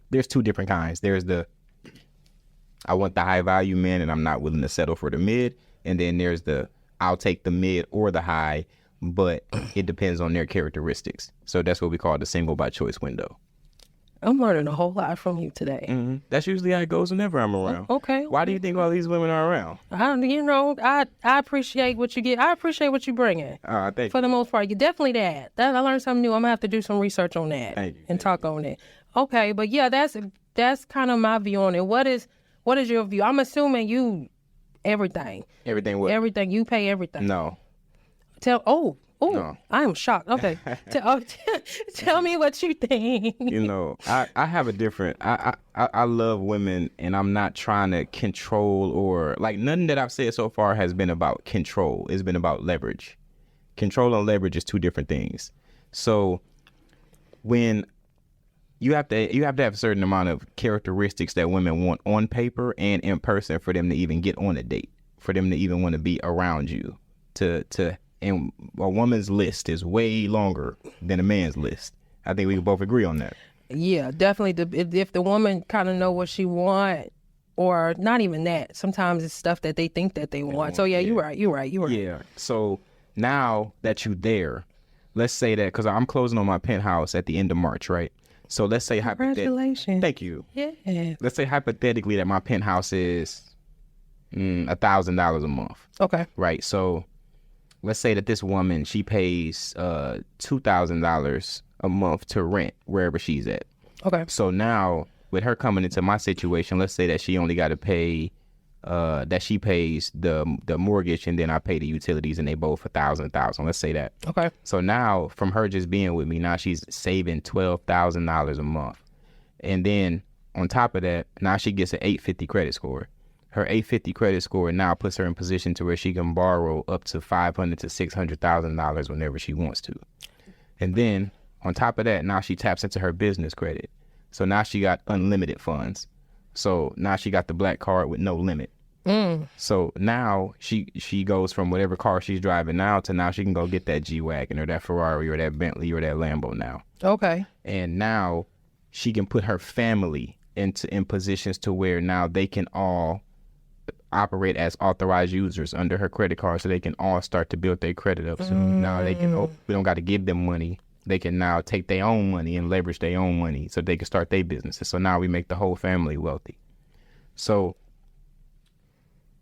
[SPEAKER 1] There's two different kinds. There's I want the high value man and I'm not willing to settle for the mid, and then there's I'll take the mid or the high, but it depends on their characteristics. So that's what we call the single by choice window.
[SPEAKER 2] I'm learning a whole lot from you today.
[SPEAKER 1] Mm-hmm. That's usually how it goes whenever I'm around.
[SPEAKER 2] Okay.
[SPEAKER 1] Why do you think all these women are around?
[SPEAKER 2] I appreciate what you get. I appreciate what you bring in.
[SPEAKER 1] Thank
[SPEAKER 2] For the most part, you definitely that. I learned something new. I'm gonna have to do some research on that
[SPEAKER 1] Thank you.
[SPEAKER 2] and talk on it. Okay, but yeah, that's kind of my view on it. What is your view? I'm assuming you everything.
[SPEAKER 1] Everything what?
[SPEAKER 2] Everything you pay everything.
[SPEAKER 1] No.
[SPEAKER 2] No. I am shocked. Okay, tell me what you think.
[SPEAKER 1] I have a different. I love women, and I'm not trying to control or like nothing that I've said so far has been about control. It's been about leverage. Control and leverage is two different things. So when you have to have a certain amount of characteristics that women want on paper and in person for them to even get on a date, for them to even want to be around you. And a woman's list is way longer than a man's list. I think we can both agree on that.
[SPEAKER 2] Yeah, definitely. If the woman kind of know what she want, or not even that, sometimes it's stuff that they think that they want. So yeah, you're right.
[SPEAKER 1] Yeah. So now that you're there, let's say that, because I'm closing on my penthouse at the end of March, right? So let's say
[SPEAKER 2] Congratulations.
[SPEAKER 1] Thank you.
[SPEAKER 2] Yeah.
[SPEAKER 1] Let's say hypothetically that my penthouse is $1,000 a month.
[SPEAKER 2] Okay.
[SPEAKER 1] Right. So let's say that this woman, she pays $2,000 a month to rent wherever she's at.
[SPEAKER 2] Okay.
[SPEAKER 1] So now with her coming into my situation, let's say that she only got to pay, that she pays the mortgage and then I pay the utilities and they both $1,000. Let's say that.
[SPEAKER 2] Okay.
[SPEAKER 1] So now from her just being with me, now she's saving $12,000 a month. And then on top of that, now she gets an 850 credit score. Her 850 credit score now puts her in position to where she can borrow up to $500,000 to $600,000 whenever she wants to. And then on top of that, now she taps into her business credit. So now she got unlimited funds. So now she got the black card with no limit. So now she goes from whatever car she's driving now to now she can go get that G-Wagon or that Ferrari or that Bentley or that Lambo now.
[SPEAKER 2] Okay.
[SPEAKER 1] And now she can put her family in positions to where now they can all operate as authorized users under her credit card, so they can all start to build their credit up. So now they can, we don't got to give them money. They can now take their own money and leverage their own money so they can start their businesses. So now we make the whole family wealthy. So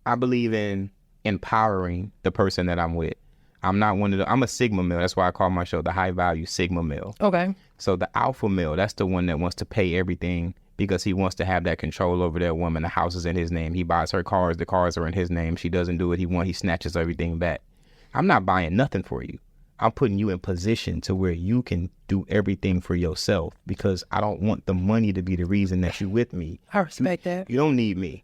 [SPEAKER 1] I believe in empowering the person that I'm with. I'm a Sigma male. That's why I call my show the High Value Sigma Male.
[SPEAKER 2] Okay.
[SPEAKER 1] So the alpha male, that's the one that wants to pay everything because he wants to have that control over that woman. The house is in his name. He buys her cars. The cars are in his name. She doesn't do what he wants. He snatches everything back. I'm not buying nothing for you. I'm putting you in position to where you can do everything for yourself because I don't want the money to be the reason that you're with me.
[SPEAKER 2] I respect that.
[SPEAKER 1] You don't need me.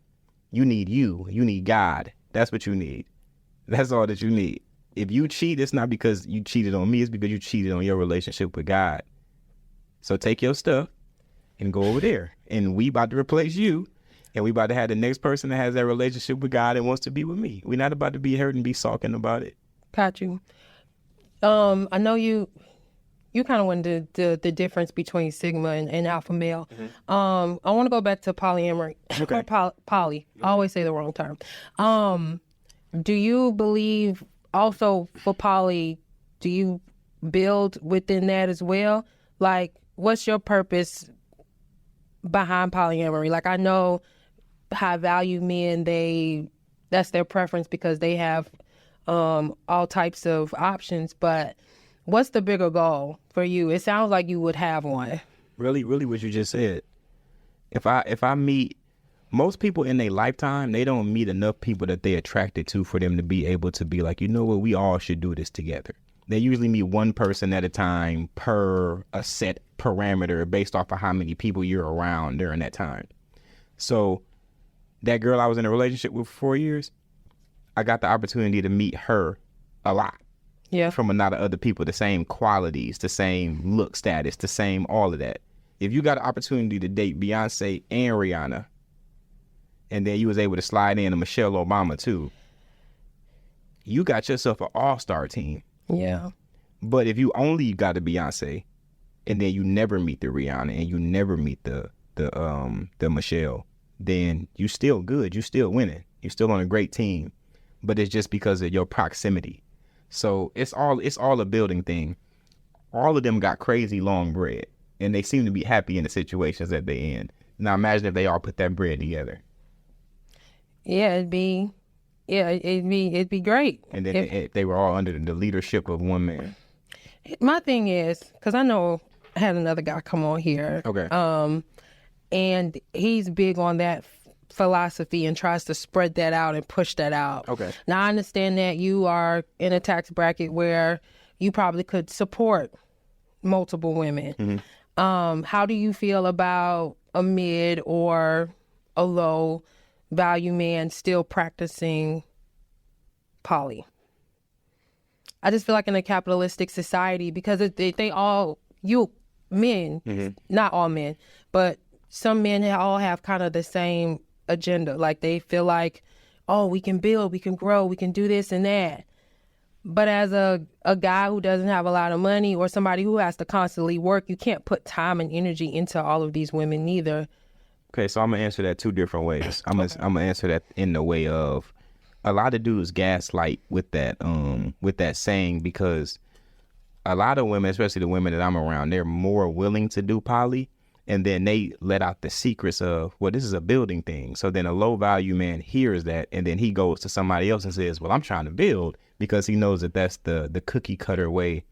[SPEAKER 1] You need you. You need God. That's what you need. That's all that you need. If you cheat, it's not because you cheated on me. It's because you cheated on your relationship with God. So take your stuff and go over there. And we about to replace you. And we about to have the next person that has that relationship with God and wants to be with me. We're not about to be hurt and be sulking about it.
[SPEAKER 2] Got you. I know you kind of went to the difference between Sigma and Alpha male. I want to go back to polyamory.
[SPEAKER 1] Okay.
[SPEAKER 2] Or poly. I always say the wrong term. Do you believe also for poly, do you build within that as well? Like, what's your purpose behind polyamory? Like, I know high value men, that's their preference because they have all types of options, but what's the bigger goal for you? It sounds like you would have one.
[SPEAKER 1] Really what you just said. If I meet most people in their lifetime, they don't meet enough people that they're attracted to for them to be able to be like, you know what, we all should do this together. They usually meet one person at a time per a set parameter based off of how many people you're around during that time. So that girl I was in a relationship with for 4 years, I got the opportunity to meet her a lot.
[SPEAKER 2] Yeah.
[SPEAKER 1] From a lot of other people, the same qualities, the same look status, the same all of that. If you got an opportunity to date Beyonce and Rihanna, and then you was able to slide in a Michelle Obama too, you got yourself an all-star team.
[SPEAKER 2] Yeah.
[SPEAKER 1] But if you only got a Beyonce, and then you never meet the Rihanna, and you never meet the Michelle, then you still good. You still winning. You're still on a great team. But it's just because of your proximity. So it's all a building thing. All of them got crazy long bread, and they seem to be happy in the situations that they in. Now imagine if they all put that bread together.
[SPEAKER 2] Yeah, it'd be great.
[SPEAKER 1] And then if they were all under the leadership of one man.
[SPEAKER 2] My thing is, because I know I had another guy come on here.
[SPEAKER 1] Okay.
[SPEAKER 2] And he's big on that philosophy and tries to spread that out and push that out.
[SPEAKER 1] Okay.
[SPEAKER 2] Now, I understand that you are in a tax bracket where you probably could support multiple women.
[SPEAKER 1] Mm-hmm.
[SPEAKER 2] How do you feel about a mid or a low value man still practicing poly? I just feel like in a capitalistic society, because men, not all men, but some men all have kind of the same agenda. Like they feel like, oh, we can build, we can grow, we can do this and that. But as a guy who doesn't have a lot of money or somebody who has to constantly work, you can't put time and energy into all of these women neither.
[SPEAKER 1] Okay, so I'm gonna answer that two different ways. I'm gonna answer that in the way of a lot of dudes gaslight with that saying, because a lot of women, especially the women that I'm around, they're more willing to do poly, and then they let out the secrets of, well, this is a building thing. So then a low value man hears that, and then he goes to somebody else and says, well, I'm trying to build, because he knows that that's the cookie cutter way.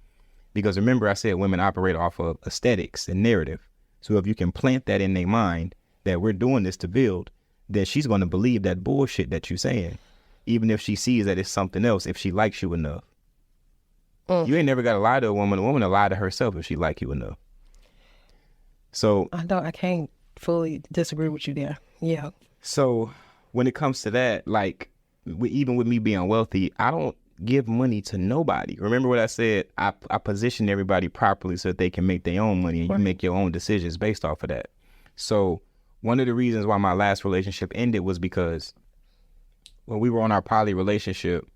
[SPEAKER 1] Because remember, I said women operate off of aesthetics and narrative. So if you can plant that in their mind that we're doing this to build, then she's going to believe that bullshit that you're saying, even if she sees that it's something else, if she likes you enough. You ain't never got to lie to a woman. A woman will lie to herself if she like you enough. So
[SPEAKER 2] I can't fully disagree with you there. Yeah.
[SPEAKER 1] So when it comes to that, like even with me being wealthy, I don't give money to nobody. Remember what I said? I position everybody properly so that they can make their own money, and you make your own decisions based off of that. So one of the reasons why my last relationship ended was because when we were on our poly relationship,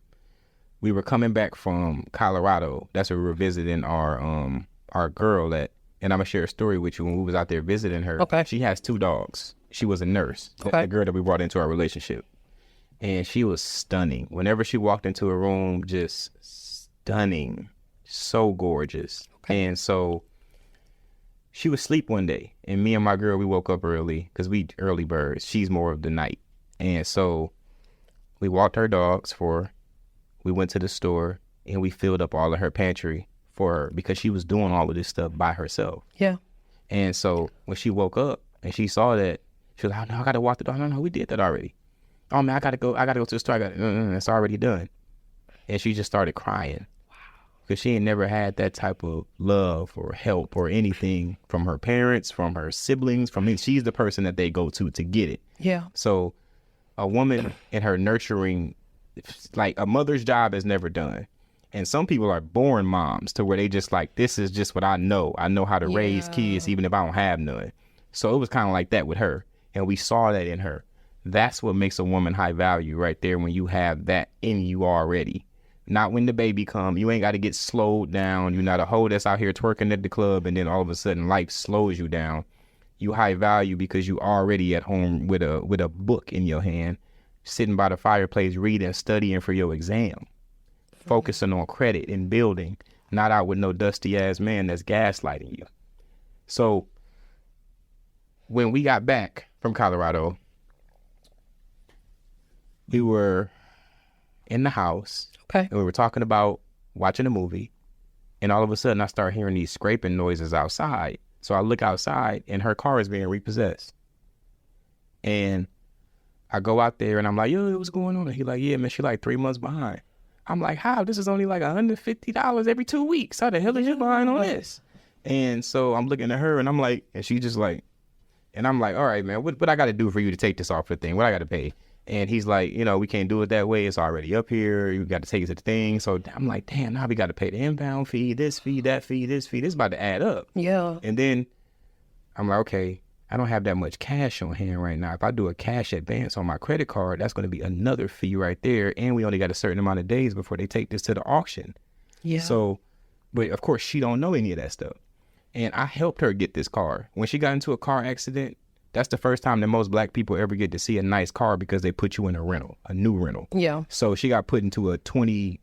[SPEAKER 1] we were coming back from Colorado. That's where we were visiting our girl at. And I'm going to share a story with you. When we was out there visiting her,
[SPEAKER 2] okay.
[SPEAKER 1] She has 2 dogs. She was a nurse,
[SPEAKER 2] okay.
[SPEAKER 1] The girl that we brought into our relationship. And she was stunning. Whenever she walked into a room, just stunning, so gorgeous. Okay. And so she was asleep one day, and me and my girl, we woke up early because we early birds. She's more of the night. And so we walked her dogs for her. We went to the store, and we filled up all of her pantry for her because she was doing all of this stuff by herself.
[SPEAKER 2] Yeah.
[SPEAKER 1] And so when she woke up and she saw that, she was like, oh, no, I got to walk the dog. No, we did that already. Oh, man, I got to go to the store. It's already done. And she just started crying. Wow. Because she ain't never had that type of love or help or anything from her parents, from her siblings, from me. She's the person that they go to get it.
[SPEAKER 2] Yeah.
[SPEAKER 1] So a woman in her nurturing, like a mother's job is never done. And some people are born moms to where they just like, this is just what I know. I know how to raise kids even if I don't have none. So it was kind of like that with her. And we saw that in her. That's what makes a woman high value right there, when you have that in you already. Not when the baby come. You ain't got to get slowed down. You're not a hoe that's out here twerking at the club and then all of a sudden life slows you down. You high value because you already at home with a book in your hand, sitting by the fireplace reading, studying for your exam. Focusing on credit and building, not out with no dusty ass man that's gaslighting you. So when we got back from Colorado, we were in the house.
[SPEAKER 2] Okay.
[SPEAKER 1] And we were talking about watching a movie, and all of a sudden I start hearing these scraping noises outside. So I look outside, and her car is being repossessed. And I go out there and I'm like, yo, what's going on? And he like, yeah, man, she like 3 months behind. I'm like, how? This is only like $150 every 2 weeks. How the hell is you behind on this? And so I'm looking at her and I'm like, and she just like, and I'm like, all right, man, what I got to do for you to take this off the thing? What I got to pay? And he's like, we can't do it that way. It's already up here. You got to take it to the thing. So I'm like, damn, now we got to pay the inbound fee, this fee, that fee, this fee. This is about to add up.
[SPEAKER 2] Yeah.
[SPEAKER 1] And then I'm like, okay, I don't have that much cash on hand right now. If I do a cash advance on my credit card, that's going to be another fee right there. And we only got a certain amount of days before they take this to the auction.
[SPEAKER 2] Yeah.
[SPEAKER 1] So, but of course she don't know any of that stuff. And I helped her get this car. When she got into a car accident, that's the first time that most black people ever get to see a nice car, because they put you in a rental, a new rental.
[SPEAKER 2] Yeah.
[SPEAKER 1] So she got put into a 2012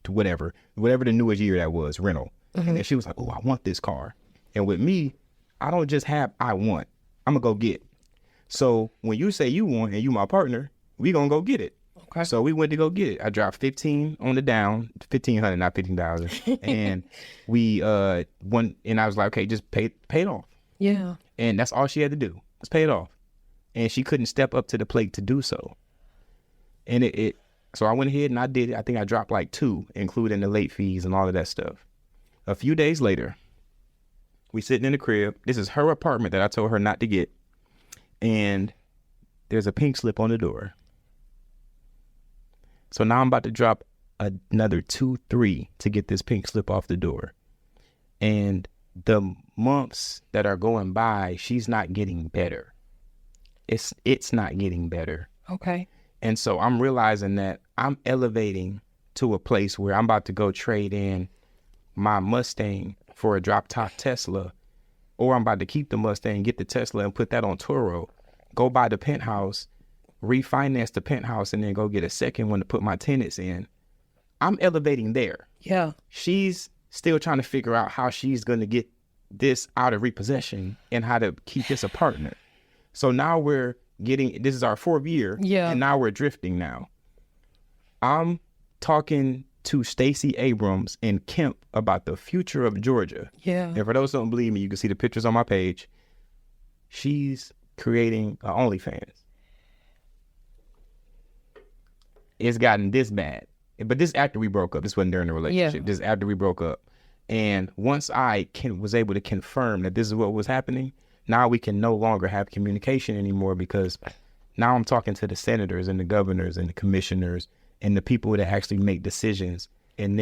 [SPEAKER 1] to whatever the newest year that was, rental. And then she was like, oh, I want this car. And with me, I don't just have I want. I'm going to go get. So when you say you want and you my partner, we going to go get it.
[SPEAKER 2] Okay.
[SPEAKER 1] So we went to go get it. I dropped 15 on the down, 1,500, not 15,000. And we went, and I was like, okay, just pay it off.
[SPEAKER 2] Yeah.
[SPEAKER 1] And that's all she had to do, was pay it off. And she couldn't step up to the plate to do so. And so I went ahead and I did it. I think I dropped like 2, including the late fees and all of that stuff. A few days later, we sitting in the crib. This is her apartment that I told her not to get. And there's a pink slip on the door. So now I'm about to drop another 2, 3 to get this pink slip off the door. And the months that are going by, she's not getting better. It's not getting better.
[SPEAKER 2] Okay.
[SPEAKER 1] And so I'm realizing that I'm elevating to a place where I'm about to go trade in my Mustang for a drop top Tesla, or I'm about to keep the Mustang, get the Tesla and put that on Turo, go buy the penthouse, refinance the penthouse, and then go get a second one to put my tenants in. I'm elevating there.
[SPEAKER 2] Yeah.
[SPEAKER 1] She's still trying to figure out how she's going to get this out of repossession and how to keep this a partner. So now we're this is our 4th year.
[SPEAKER 2] Yeah.
[SPEAKER 1] And now we're drifting now. I'm talking to Stacey Abrams and Kemp about the future of Georgia.
[SPEAKER 2] Yeah.
[SPEAKER 1] And for those who don't believe me, you can see the pictures on my page. She's creating an OnlyFans. It's gotten this bad. But this after we broke up. This wasn't during the relationship.
[SPEAKER 2] Yeah.
[SPEAKER 1] This after we broke up. And once I was able to confirm that this is what was happening, now we can no longer have communication anymore, because now I'm talking to the senators and the governors and the commissioners and the people that actually make decisions. And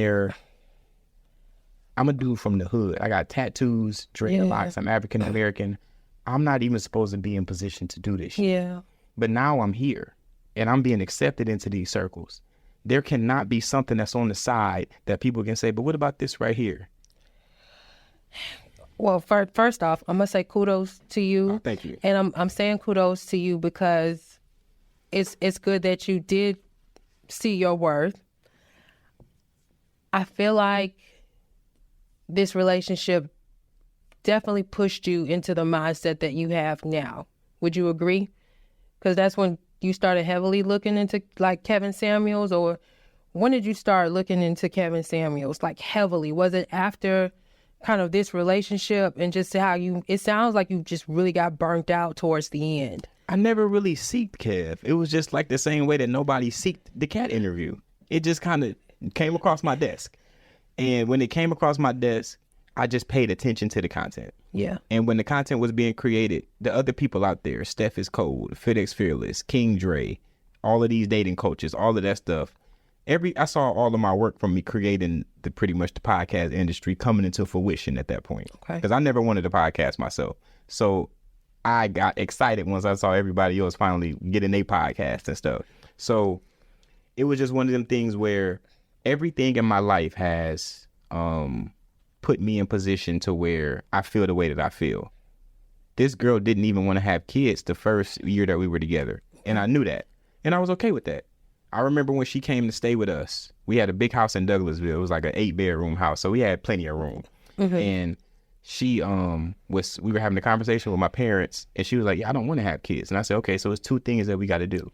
[SPEAKER 1] I'm a dude from the hood. I got tattoos, dreadlocks. I'm African American. I'm not even supposed to be in position to do this shit.
[SPEAKER 2] Yeah.
[SPEAKER 1] But now I'm here and I'm being accepted into these circles. There cannot be something that's on the side that people can say, but what about this right here?
[SPEAKER 2] Well, first off, I'm gonna say kudos to you.
[SPEAKER 1] Oh, thank you.
[SPEAKER 2] And I'm saying kudos to you because it's good that you did see your worth. I feel like this relationship definitely pushed you into the mindset that you have now. Would you agree? Because that's when you started heavily looking into like Kevin Samuels, or when did you start looking into Kevin Samuels like heavily? Was it after kind of this relationship and just how it sounds like you just really got burnt out towards the end?
[SPEAKER 1] I never really seeked Kev. It was just like the same way that nobody seeked the cat interview. It just kind of came across my desk. And when it came across my desk, I just paid attention to the content.
[SPEAKER 2] Yeah.
[SPEAKER 1] And when the content was being created, the other people out there, Steph is Cold, FedEx Fearless, King Dre, all of these dating coaches, all of that stuff. I saw all of my work from me creating pretty much the podcast industry coming into fruition at that point.
[SPEAKER 2] Okay.
[SPEAKER 1] Because I never wanted a podcast myself. So I got excited once I saw everybody else finally getting their podcast and stuff. So it was just one of them things where everything in my life has put me in position to where I feel the way that I feel. This girl didn't even want to have kids the first year that we were together. And I knew that. And I was okay with that. I remember when she came to stay with us, we had a big house in Douglasville. It was like an 8-bedroom house. So we had plenty of room. Mm-hmm. And she we were having a conversation with my parents, and she was like, yeah, I don't want to have kids. And I said, okay, so it's 2 things that we got to do.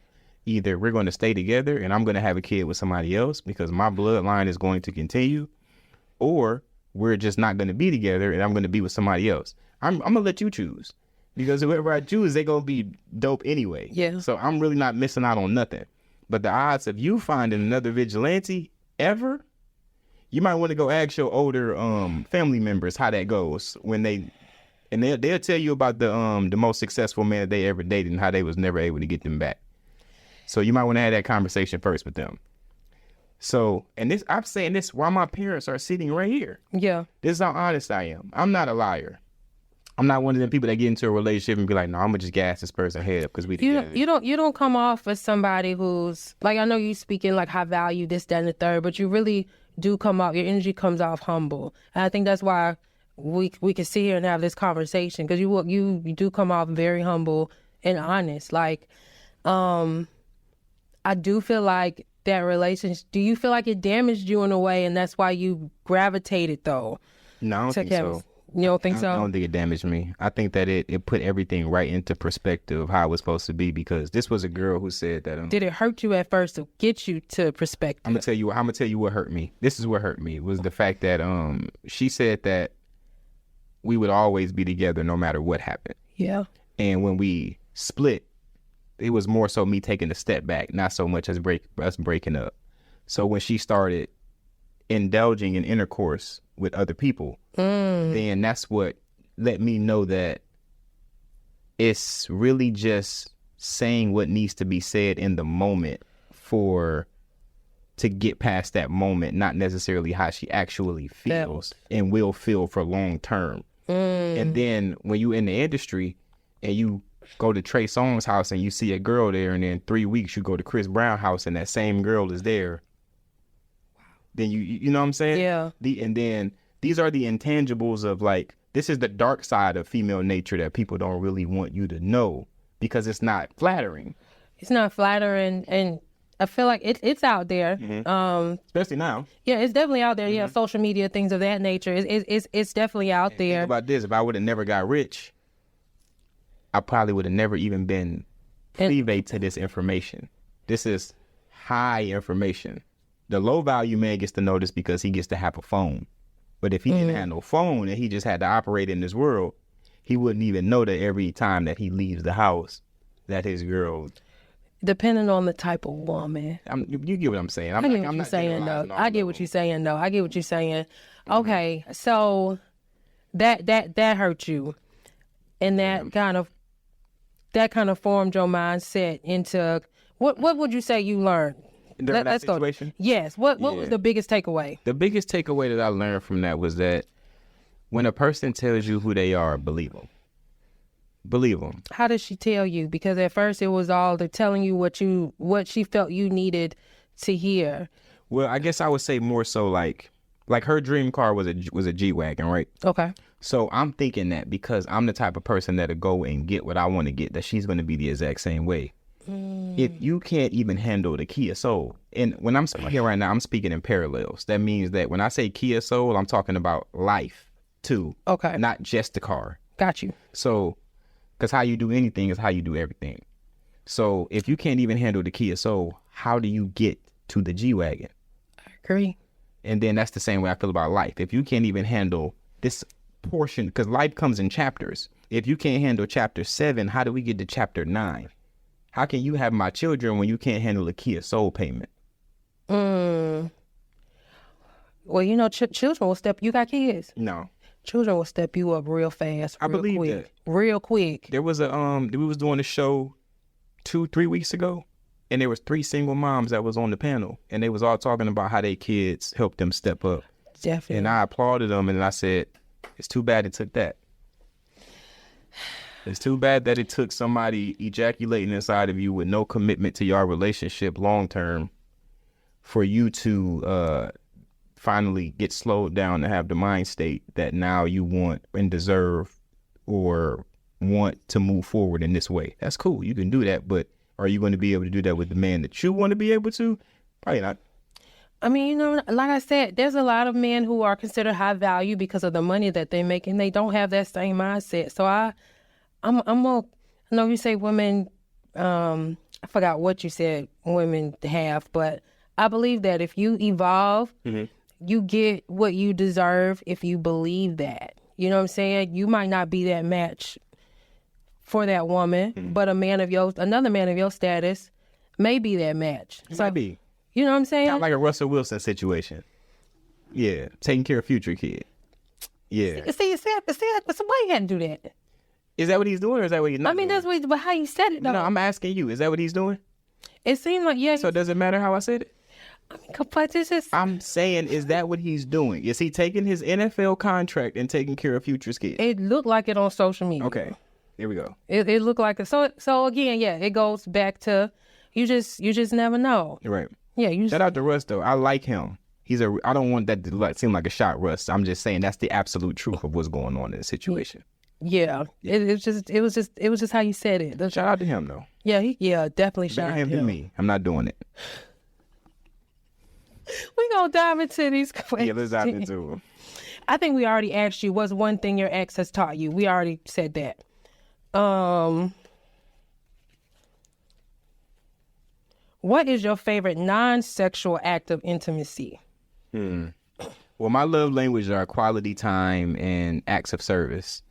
[SPEAKER 1] Either we're going to stay together and I'm going to have a kid with somebody else because my bloodline is going to continue, or we're just not going to be together and I'm going to be with somebody else. I'm going to let you choose, because whoever I choose, they're going to be dope anyway.
[SPEAKER 2] Yeah.
[SPEAKER 1] So I'm really not missing out on nothing. But the odds of you finding another vigilante ever, you might want to go ask your older family members how that goes they'll tell you about the most successful man that they ever dated and how they was never able to get them back. So you might want to have that conversation first with them. So, and I'm saying this while my parents are sitting right here.
[SPEAKER 2] Yeah.
[SPEAKER 1] This is how honest I am. I'm not a liar. I'm not one of them people that get into a relationship and be like, no, I'm gonna just gas this person head up because we together.
[SPEAKER 2] You don't come off as somebody who's like, I know you speaking like high value, this, that, and the third, but you really do come off. Your energy comes off humble, and I think that's why we can sit here and have this conversation, because you do come off very humble and honest. Like, I do feel like that relationship? Do you feel like it damaged you in a way, and that's why you gravitated though?
[SPEAKER 1] No, I don't think so.
[SPEAKER 2] You don't think so?
[SPEAKER 1] I don't think it damaged me. I think that it put everything right into perspective of how it was supposed to be, because this was a girl who said that.
[SPEAKER 2] Did it hurt you at first to get you to perspective?
[SPEAKER 1] I'm gonna tell you what hurt me. This is what hurt me, was the fact that she said that we would always be together no matter what happened.
[SPEAKER 2] Yeah.
[SPEAKER 1] And when we split, it was more so me taking a step back, not so much as us breaking up. So when she started indulging in intercourse with other people, then that's what let me know that it's really just saying what needs to be said in the moment to get past that moment, not necessarily how she actually feels and will feel for long term. And then when you in the industry and you go to Trey Songz's house and you see a girl there, and then 3 weeks you go to Chris Brown's house and that same girl is there, then you know what I'm saying?
[SPEAKER 2] Yeah.
[SPEAKER 1] And then these are the intangibles of, like, this is the dark side of female nature that people don't really want you to know, because it's not flattering.
[SPEAKER 2] It's not flattering, and I feel like it's out there.
[SPEAKER 1] Especially now.
[SPEAKER 2] Yeah, it's definitely out there. Yeah, social media, things of that nature. It's definitely out there.
[SPEAKER 1] Think about this: if I would have never got rich, I probably would have never even been privy to this information. This is high information. The low value man gets to know this because he gets to have a phone. But if he didn't have no phone and he just had to operate in this world, he wouldn't even know that every time that he leaves the house, that his girl.
[SPEAKER 2] Depending on the type of woman.
[SPEAKER 1] You get what I'm saying.
[SPEAKER 2] I get what you're saying, though. I get what you're saying. Okay, so that hurt you, and that kind of formed your mindset into what would you say you learned?
[SPEAKER 1] During that situation?
[SPEAKER 2] Yes. What was the biggest takeaway?
[SPEAKER 1] The biggest takeaway that I learned from that was that when a person tells you who they are, believe them. Believe them.
[SPEAKER 2] How did she tell you? Because at first it was all they're telling you what she felt you needed to hear.
[SPEAKER 1] Well, I guess I would say more so like her dream car was a G-Wagon, right?
[SPEAKER 2] Okay.
[SPEAKER 1] So I'm thinking that because I'm the type of person that'll go and get what I want to get, that she's going to be the exact same way. If you can't even handle the Kia Soul, and when I'm speaking right now, I'm speaking in parallels. That means that when I say Kia Soul, I'm talking about life too.
[SPEAKER 2] Okay.
[SPEAKER 1] Not just the car.
[SPEAKER 2] Got you.
[SPEAKER 1] So, because how you do anything is how you do everything. So if you can't even handle the Kia Soul, how do you get to the G-Wagon?
[SPEAKER 2] I agree.
[SPEAKER 1] And then that's the same way I feel about life. If you can't even handle this portion, because life comes in chapters. If you can't handle chapter 7, how do we get to chapter 9? How can you have my children when you can't handle the Kia Soul payment?
[SPEAKER 2] Well, you know, children will step. You got kids?
[SPEAKER 1] No.
[SPEAKER 2] Children will step you up real fast.
[SPEAKER 1] I believe
[SPEAKER 2] quick,
[SPEAKER 1] that.
[SPEAKER 2] Real quick.
[SPEAKER 1] There was we was doing a show 2-3 weeks ago, and there was 3 single moms that was on the panel, and they was all talking about how their kids helped them step up.
[SPEAKER 2] Definitely.
[SPEAKER 1] And I applauded them, and I said, it's too bad it took that. It's too bad that it took somebody ejaculating inside of you with no commitment to your relationship long term for you to finally get slowed down to have the mind state that now you want and deserve or want to move forward in this way. That's cool. You can do that, but are you going to be able to do that with the man that you want to be able to? Probably not.
[SPEAKER 2] I mean, you know, like I said, there's a lot of men who are considered high value because of the money that they make, and they don't have that same mindset. So I know you say women, I forgot what you said women have, but I believe that if you evolve, you get what you deserve if you believe that. You know what I'm saying? You might not be that match for that woman, but another man of your status may be that match.
[SPEAKER 1] Might be.
[SPEAKER 2] You know what I'm saying?
[SPEAKER 1] Kind of like a Russell Wilson situation. Yeah, taking care of future kid. Yeah.
[SPEAKER 2] See, why you had to do that?
[SPEAKER 1] Is that what he's doing, or is that what he's not doing?
[SPEAKER 2] That's what, but how you said it, though.
[SPEAKER 1] No, I'm asking you. Is that what he's doing?
[SPEAKER 2] It seemed like, yeah.
[SPEAKER 1] So does it matter how I said it?
[SPEAKER 2] I mean, but it's just...
[SPEAKER 1] I'm saying, is that what he's doing? Is he taking his NFL contract and taking care of Future's kids?
[SPEAKER 2] It looked like it on social media.
[SPEAKER 1] Okay, here we go.
[SPEAKER 2] It looked like it. So again, yeah, it goes back to you just never know.
[SPEAKER 1] Right.
[SPEAKER 2] Yeah.
[SPEAKER 1] Shout out to Russ, though. I like him. I don't want that to seem like a shot, Russ. I'm just saying that's the absolute truth of what's going on in the situation.
[SPEAKER 2] Yeah. It was just how you said it.
[SPEAKER 1] Shout out to him, though.
[SPEAKER 2] Yeah. Definitely shout out to him.
[SPEAKER 1] Than me. I'm not doing it.
[SPEAKER 2] We gonna dive into these questions.
[SPEAKER 1] Yeah, let's dive into them.
[SPEAKER 2] I think we already asked you, what's one thing your ex has taught you? We already said that. What is your favorite non-sexual act of intimacy?
[SPEAKER 1] Well, my love language are quality time and acts of service.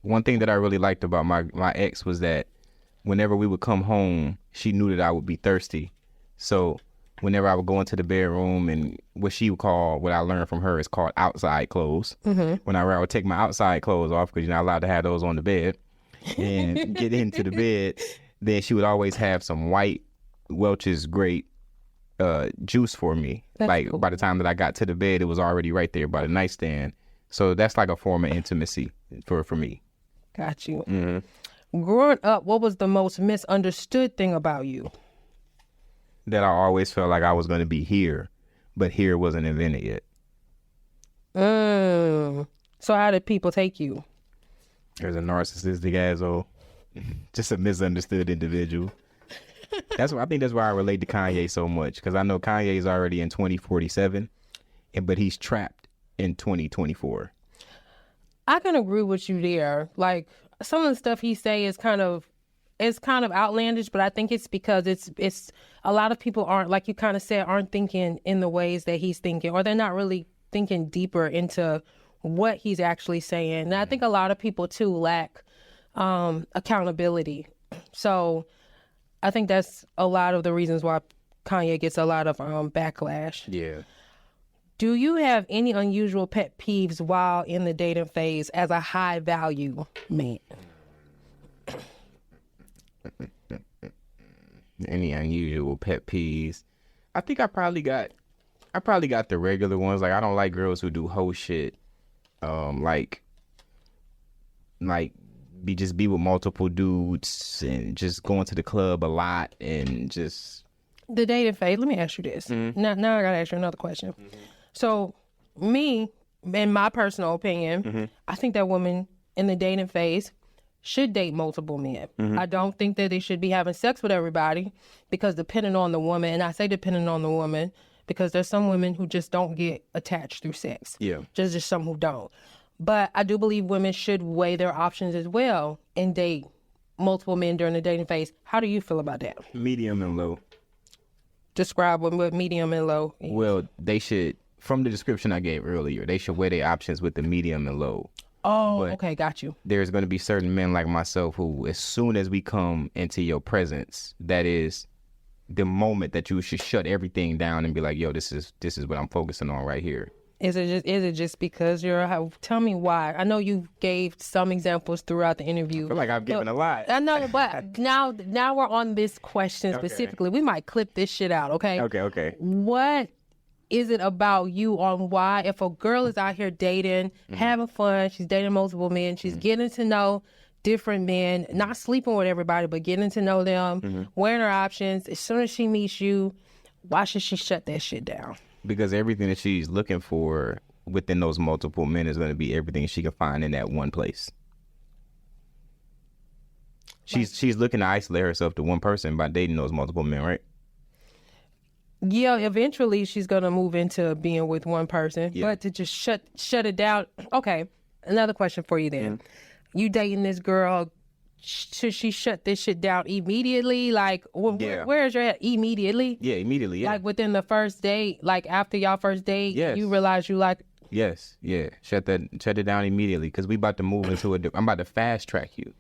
[SPEAKER 1] One thing that I really liked about my ex was that whenever we would come home, she knew that I would be thirsty. So whenever I would go into the bedroom, and what I learned from her is called outside clothes. Whenever I would take my outside clothes off, because you're not allowed to have those on the bed, and get into the bed, then she would always have some white Welch's Grape juice for me.
[SPEAKER 2] That's cool.
[SPEAKER 1] By the time that I got to the bed, it was already right there by the nightstand. So that's like a form of intimacy for me.
[SPEAKER 2] Got you. Growing up, what was the most misunderstood thing about you?
[SPEAKER 1] That I always felt like I was going to be here, but here wasn't invented yet.
[SPEAKER 2] So how did people take you?
[SPEAKER 1] There's a narcissistic asshole, just a misunderstood individual. I think that's why I relate to Kanye so much, because I know Kanye is already in 2047, but he's trapped in 2024.
[SPEAKER 2] I can agree with you there. Like, some of the stuff he say is kind of outlandish, but I think it's because it's a lot of people aren't, like you kind of said, aren't thinking in the ways that he's thinking, or they're not really thinking deeper into what he's actually saying. And I think a lot of people too lack accountability. So I think that's a lot of the reasons why Kanye gets a lot of backlash.
[SPEAKER 1] Yeah.
[SPEAKER 2] Do you have any unusual pet peeves while in the dating phase as a high value man?
[SPEAKER 1] Any unusual pet peeves? I think I probably got the regular ones. Like, I don't like girls who do hoe shit. Like be with multiple dudes and just going to the club a lot and just
[SPEAKER 2] The dating phase. Let me ask you this. Now I gotta ask you another question. So, me, in my personal opinion, I think that women in the dating phase should date multiple men. I don't think that they should be having sex with everybody, because depending on the woman, and I say depending on the woman because there's some women who just don't get attached through sex.
[SPEAKER 1] Yeah.
[SPEAKER 2] Just some who don't. But I do believe women should weigh their options as well and date multiple men during the dating phase. How do you feel about that?
[SPEAKER 1] medium and low.
[SPEAKER 2] Describe what medium and low is.
[SPEAKER 1] Well, they should, from the description I gave earlier, they should weigh their options with the medium and low.
[SPEAKER 2] Oh,
[SPEAKER 1] But
[SPEAKER 2] okay, got you.
[SPEAKER 1] There's going to be certain men like myself who, as soon as we come into your presence, that is the moment that you should shut everything down and be like, yo, this is what I'm focusing on right here.
[SPEAKER 2] Is it just because tell me why? I know you gave some examples throughout the interview.
[SPEAKER 1] I feel like I've given a lot.
[SPEAKER 2] I know, but now we're on this question specifically. We might clip this shit out, okay?
[SPEAKER 1] Okay.
[SPEAKER 2] What is it about you on why, if a girl is out here dating, having fun, she's dating multiple men, she's getting to know different men, not sleeping with everybody, but getting to know them, weighing her options, as soon as she meets you, why should she shut that shit down?
[SPEAKER 1] Because everything that she's looking for within those multiple men is going to be everything she can find in that one place. She's looking to isolate herself to one person by dating those multiple men, right?
[SPEAKER 2] Yeah, eventually she's gonna move into being with one person, but to just shut it down. Okay, another question for you then. You dating this girl, should she shut this shit down immediately? Like, where is your at immediately?
[SPEAKER 1] Yeah, immediately. Yeah.
[SPEAKER 2] Like within the first date, like after y'all first date, you realize you like.
[SPEAKER 1] Yes, yeah. Shut it down immediately, because we about to move into I'm about to fast track you.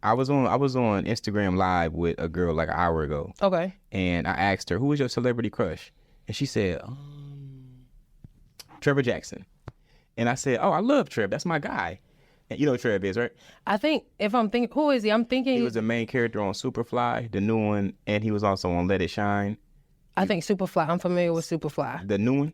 [SPEAKER 1] I was on Instagram Live with a girl like an hour ago.
[SPEAKER 2] Okay.
[SPEAKER 1] And I asked her, who was your celebrity crush? And she said, Trevor Jackson. And I said, oh, I love Trev. That's my guy. And you know who Trev is, right?
[SPEAKER 2] I think, if I'm thinking, who is he? I'm thinking...
[SPEAKER 1] He was the main character on Superfly, the new one, and he was also on Let It Shine.
[SPEAKER 2] I think Superfly. I'm familiar with Superfly.
[SPEAKER 1] The new one?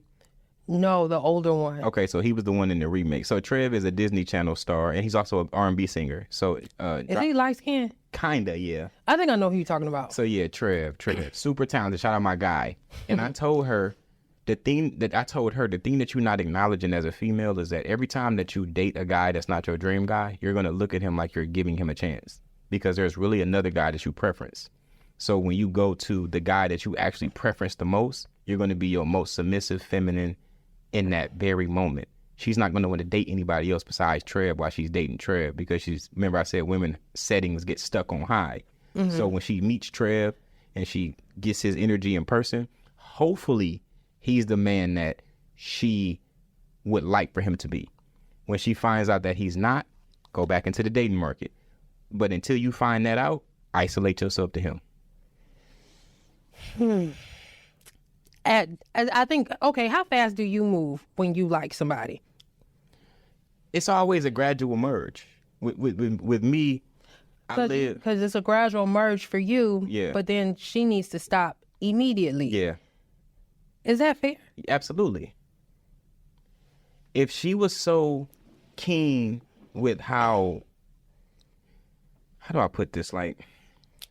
[SPEAKER 2] No, the older one.
[SPEAKER 1] Okay, so he was the one in the remake. So Trev is a Disney Channel star, and he's also an R&B singer. So
[SPEAKER 2] is he light skinned?
[SPEAKER 1] Kinda, yeah.
[SPEAKER 2] I think I know who you're talking about.
[SPEAKER 1] So yeah, Trev, super talented. Shout out my guy. And I told her the thing that you're not acknowledging as a female is that every time that you date a guy that's not your dream guy, you're gonna look at him like you're giving him a chance, because there's really another guy that you preference. So when you go to the guy that you actually preference the most, you're going to be your most submissive feminine in that very moment. She's not going to want to date anybody else besides Trev while she's dating Trev, because remember I said women settings get stuck on high. So when she meets Trev and she gets his energy in person, hopefully he's the man that she would like for him to be. When she finds out that he's not, go back into the dating market. But until you find that out, isolate yourself to him.
[SPEAKER 2] I think, okay, how fast do you move when you like somebody?
[SPEAKER 1] It's always a gradual merge. With me,
[SPEAKER 2] Because it's a gradual merge for you,
[SPEAKER 1] Yeah.
[SPEAKER 2] but then she needs to stop immediately.
[SPEAKER 1] Yeah,
[SPEAKER 2] Is that fair?
[SPEAKER 1] absolutely. If she was so keen with how do I put this? Like,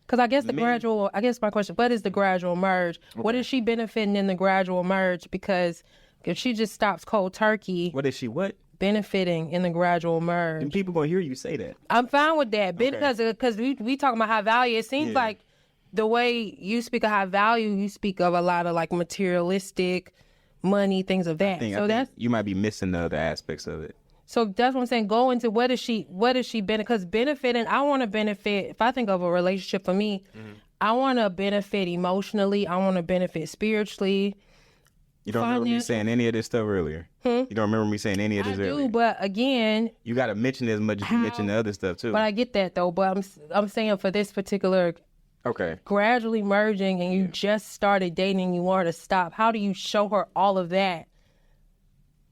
[SPEAKER 2] Because I guess I guess my question, what is the gradual merge?
[SPEAKER 1] Okay.
[SPEAKER 2] What is she benefiting in the gradual merge? Because if she just stops cold turkey,
[SPEAKER 1] what is she? What?
[SPEAKER 2] benefiting in the gradual merge.
[SPEAKER 1] And people gonna hear you say that.
[SPEAKER 2] I'm fine with that.
[SPEAKER 1] Okay.
[SPEAKER 2] Because we talking about high value. It seems
[SPEAKER 1] Yeah.
[SPEAKER 2] like the way you speak of high value, you speak of a lot of like materialistic money, things of that.
[SPEAKER 1] I think you might be missing the other aspects of it.
[SPEAKER 2] So that's what I'm saying. Go into what is she benefit? Because benefiting, I want to benefit. If I think of a relationship for me, I want to benefit emotionally. I want to benefit spiritually.
[SPEAKER 1] You don't remember me saying any of this stuff earlier? You don't remember me saying any of
[SPEAKER 2] I
[SPEAKER 1] this
[SPEAKER 2] do,
[SPEAKER 1] earlier?
[SPEAKER 2] but again,
[SPEAKER 1] You got to mention it as much as you mention the other stuff too.
[SPEAKER 2] but I get that though. But I'm saying for this particular
[SPEAKER 1] Okay.
[SPEAKER 2] gradually merging, and you just started dating, you want her to stop. How do you show her all of that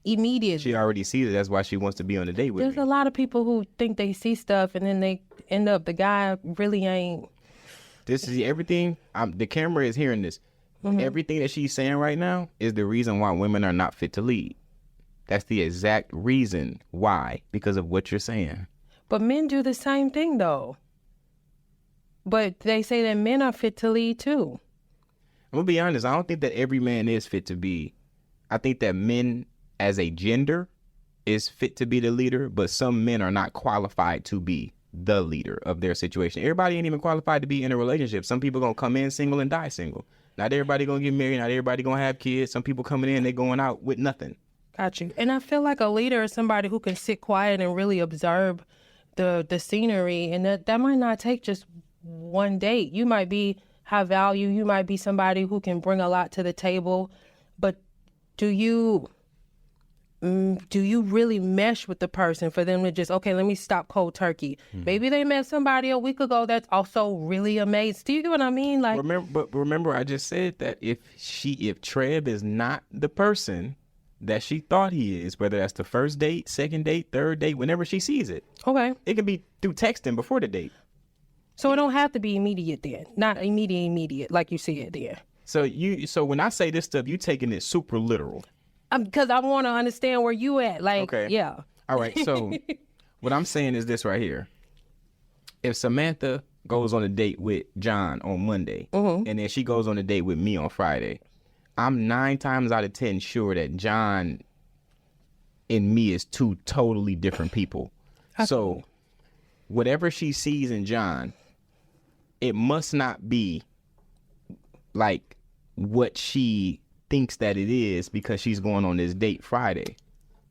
[SPEAKER 2] immediately?
[SPEAKER 1] She already sees it. That's why she wants to be on a date with
[SPEAKER 2] There's
[SPEAKER 1] me.
[SPEAKER 2] a lot of people who think they see stuff, and then they end up the guy really ain't.
[SPEAKER 1] This is everything. The camera is hearing this. Everything that she's saying right now is the reason why women are not fit to lead. That's the exact reason why, because of what you're saying.
[SPEAKER 2] But men do the same thing though. But they say that men are fit to lead too.
[SPEAKER 1] I'm gonna be honest. I don't think that every man is fit to be. I think that men as a gender is fit to be the leader, but some men are not qualified to be the leader of their situation. Everybody ain't even qualified to be in a relationship. Some people gonna come in single and die single. Not everybody gonna get married. Not everybody gonna have kids. Some people coming in, they going out with nothing.
[SPEAKER 2] Got you. And I feel like a leader is somebody who can sit quiet and really observe the scenery, and that might not take just one date. You might be high value. You might be somebody who can bring a lot to the table, but do you really mesh with the person for them to just, okay, let me stop cold turkey? Maybe they met somebody a week ago that's also really amazing. Do you get what I mean? Like,
[SPEAKER 1] Remember, I just said that if Trev is not the person that she thought he is, whether that's the first date, second date, third date, whenever she sees it,
[SPEAKER 2] okay,
[SPEAKER 1] it can be through texting before the date.
[SPEAKER 2] so it don't have to be immediate then, not immediate like you said there.
[SPEAKER 1] So when I say this stuff, you taking it super literal.
[SPEAKER 2] Because I want to understand where you at. Like,
[SPEAKER 1] Okay.
[SPEAKER 2] yeah.
[SPEAKER 1] All right. So what I'm saying is this right here. If Samantha goes on a date with John on Monday, and then she goes on a date with me on Friday, I'm 9 times out of 10 sure that John and me is two totally different people. So whatever she sees in John, it must not be like what she thinks that it is because she's going on this date Friday.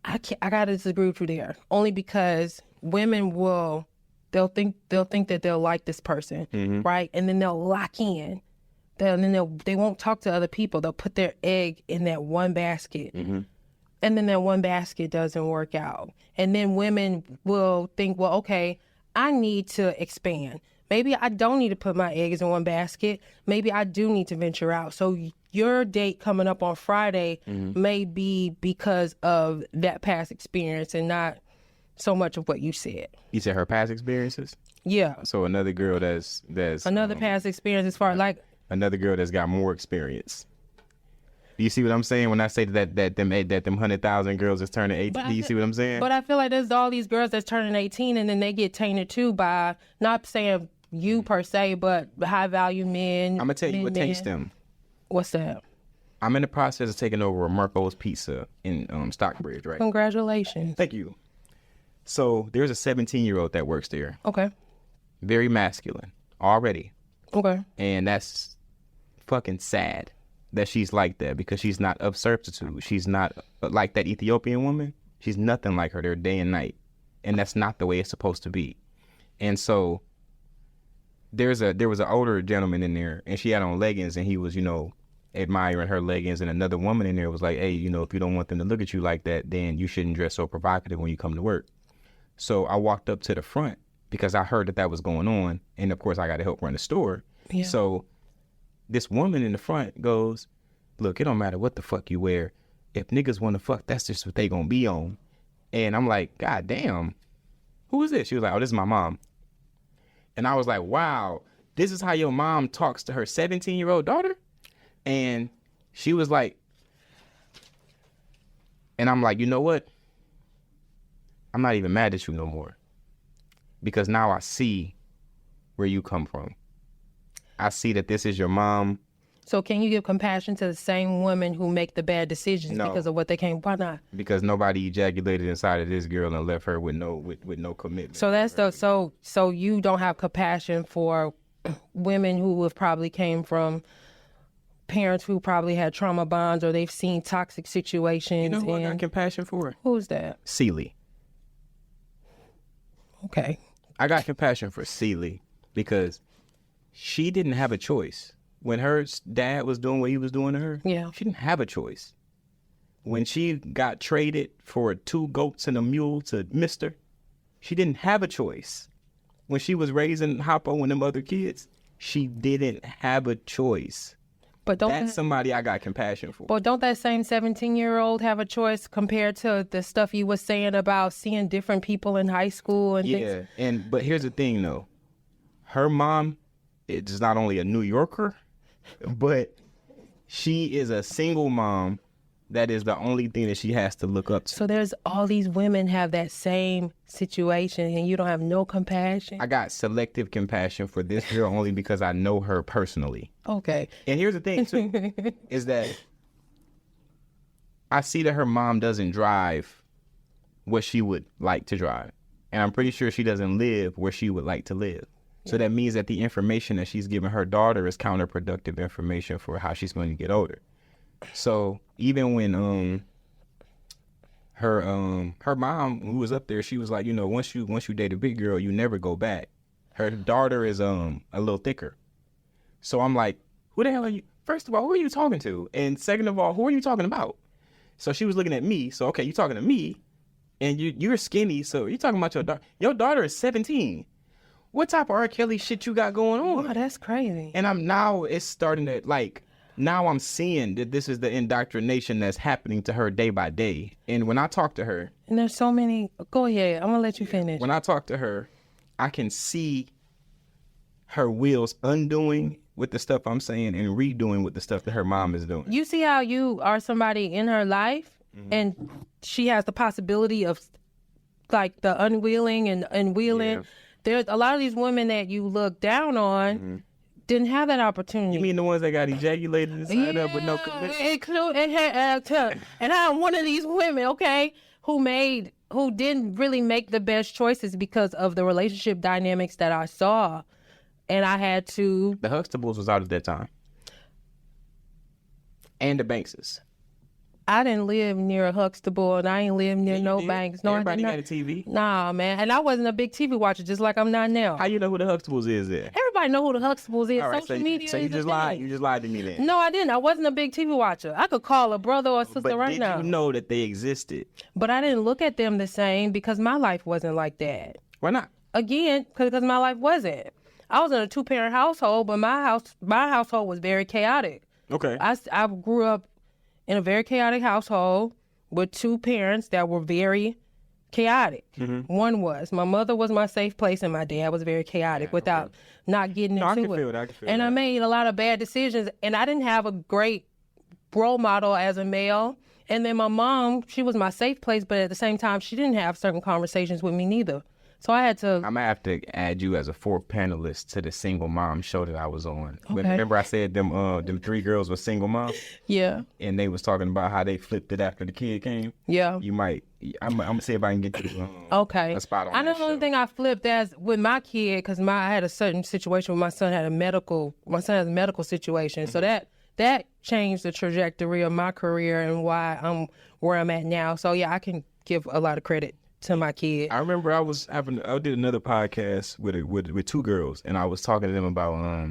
[SPEAKER 2] I gotta disagree with you there. Only because women they'll think that they'll like this person, right? And then they'll lock in. They won't talk to other people. They'll put their egg in that one basket. And then that one basket doesn't work out. And then women will think, well, okay, I need to expand. Maybe I don't need to put my eggs in one basket. Maybe I do need to venture out. So your date coming up on Friday may be because of that past experience and not so much of what you said.
[SPEAKER 1] You said her past experiences?
[SPEAKER 2] Yeah.
[SPEAKER 1] So another girl that's
[SPEAKER 2] Another past experience as far as like,
[SPEAKER 1] another girl that's got more experience. Do you see what I'm saying when I say that them 100,000 girls is turning 18? Do you see what I'm saying?
[SPEAKER 2] But I feel like there's all these girls that's turning 18 and then they get tainted too by, not saying you per se, but high value men.
[SPEAKER 1] I'm gonna tell you what taints them.
[SPEAKER 2] What's that?
[SPEAKER 1] I'm in the process of taking over Marco's Pizza in Stockbridge, right?
[SPEAKER 2] Congratulations.
[SPEAKER 1] Thank you. So there's a 17-year-old that works there.
[SPEAKER 2] Okay.
[SPEAKER 1] Very masculine already.
[SPEAKER 2] Okay.
[SPEAKER 1] And that's fucking sad that she's like that because she's not of substitute. She's not like that Ethiopian woman. She's nothing like her. They're day and night. And that's not the way it's supposed to be. And so there was an older gentleman in there, and she had on leggings, and he was, admiring her leggings, and another woman in there was like, hey, if you don't want them to look at you like that, then you shouldn't dress so provocative when you come to work. So I walked up to the front because I heard that was going on, and of course I got to help run the store.
[SPEAKER 2] Yeah.
[SPEAKER 1] So this woman in the front goes, look, it don't matter what the fuck you wear. If niggas want to fuck, that's just what they gonna be on. And I'm like, God damn, who is this? She was like, oh, this is my mom. And I was like, wow, this is how your mom talks to her 17-year-old daughter? And she was like, and I'm like, you know what? I'm not even mad at you no more. Because now I see where you come from. I see that this is your mom.
[SPEAKER 2] So can you give compassion to the same women who make the bad decisions because of what they came? Why not?
[SPEAKER 1] Because nobody ejaculated inside of this girl and left her with no commitment.
[SPEAKER 2] So that's so you don't have compassion for women who have probably came from parents who probably had trauma bonds or they've seen toxic situations.
[SPEAKER 1] You know who I got compassion for?
[SPEAKER 2] Who's that?
[SPEAKER 1] Celie.
[SPEAKER 2] Okay.
[SPEAKER 1] I got compassion for Celie because she didn't have a choice. When her dad was doing what he was doing to her, she didn't have a choice. When she got traded for 2 goats and a mule to Mister, she didn't have a choice. When she was raising Hoppo and them other kids, she didn't have a choice.
[SPEAKER 2] But
[SPEAKER 1] that's somebody I got compassion for.
[SPEAKER 2] But don't that same 17-year-old have a choice compared to the stuff you was saying about seeing different people in high school and things?
[SPEAKER 1] Yeah, but here's the thing though. Her mom is not only a New Yorker, but she is a single mom. That is the only thing that she has to look up to.
[SPEAKER 2] So there's all these women have that same situation and you don't have no compassion?
[SPEAKER 1] I got selective compassion for this girl only because I know her personally.
[SPEAKER 2] Okay.
[SPEAKER 1] And here's the thing too, is that I see that her mom doesn't drive what she would like to drive. And I'm pretty sure she doesn't live where she would like to live. So that means that the information that she's giving her daughter is counterproductive information for how she's going to get older. So even when her mom who was up there, she was like, once you date a big girl, you never go back. Her daughter is a little thicker. So I'm like, who the hell are you? First of all, who are you talking to? And second of all, who are you talking about? So she was looking at me. So okay, you talking to me, and you're skinny. So you're talking about your daughter. Your daughter is 17. What type of R. Kelly shit you got going on?
[SPEAKER 2] Wow, that's crazy.
[SPEAKER 1] And it's starting to now I'm seeing that this is the indoctrination that's happening to her day by day. And when I talk to her.
[SPEAKER 2] And there's so many. Go ahead. I'm going to let you finish.
[SPEAKER 1] When I talk to her, I can see her wheels undoing with the stuff I'm saying and redoing with the stuff that her mom is doing.
[SPEAKER 2] You see how you are somebody in her life and she has the possibility of like the unwilling and unwilling. Yeah. There's a lot of these women that you look down on didn't have that opportunity.
[SPEAKER 1] You mean the ones that got ejaculated inside up with no commitment?
[SPEAKER 2] And I'm one of these women, okay, who didn't really make the best choices because of the relationship dynamics that I saw. And I had to...
[SPEAKER 1] The Huxtables was out at that time. And the Bankses.
[SPEAKER 2] I didn't live near a Huxtable, and I ain't lived near no Banks. No,
[SPEAKER 1] everybody had a TV.
[SPEAKER 2] Nah, man. And I wasn't a big TV watcher, just like I'm not now.
[SPEAKER 1] How you know who the Huxtables is then?
[SPEAKER 2] Everybody know who the Huxtables is.
[SPEAKER 1] All right,
[SPEAKER 2] Social media.
[SPEAKER 1] So you just lied. You just lied to me then.
[SPEAKER 2] No, I didn't. I wasn't a big TV watcher. I could call a brother or sister
[SPEAKER 1] but
[SPEAKER 2] right now.
[SPEAKER 1] Did you know that they existed?
[SPEAKER 2] But I didn't look at them the same because my life wasn't like that.
[SPEAKER 1] Why not?
[SPEAKER 2] Again, because my life wasn't. I was in a 2-parent household, but my household was very chaotic.
[SPEAKER 1] Okay.
[SPEAKER 2] I grew up in a very chaotic household with 2 parents that were very chaotic. One was, my mother was my safe place and my dad was very chaotic without not getting into it.
[SPEAKER 1] I can feel that.
[SPEAKER 2] And I made a lot of bad decisions and I didn't have a great role model as a male. And then my mom, she was my safe place, but at the same time, she didn't have certain conversations with me neither. So I had to...
[SPEAKER 1] I'm going to have to add you as a 4th panelist to the single mom show that I was on.
[SPEAKER 2] Okay.
[SPEAKER 1] Remember I said them 3 girls were single moms?
[SPEAKER 2] Yeah.
[SPEAKER 1] And they was talking about how they flipped it after the kid came?
[SPEAKER 2] Yeah.
[SPEAKER 1] You might... I'm going to see if I can get you
[SPEAKER 2] a
[SPEAKER 1] spot on
[SPEAKER 2] I know
[SPEAKER 1] that
[SPEAKER 2] the only
[SPEAKER 1] show.
[SPEAKER 2] thing I flipped as with my kid, because I had a certain situation where my son has a medical situation. So that that changed the trajectory of my career and why I'm where I'm at now. So yeah, I can give a lot of credit to my kid.
[SPEAKER 1] I remember I did another podcast with two girls, and I was talking to them about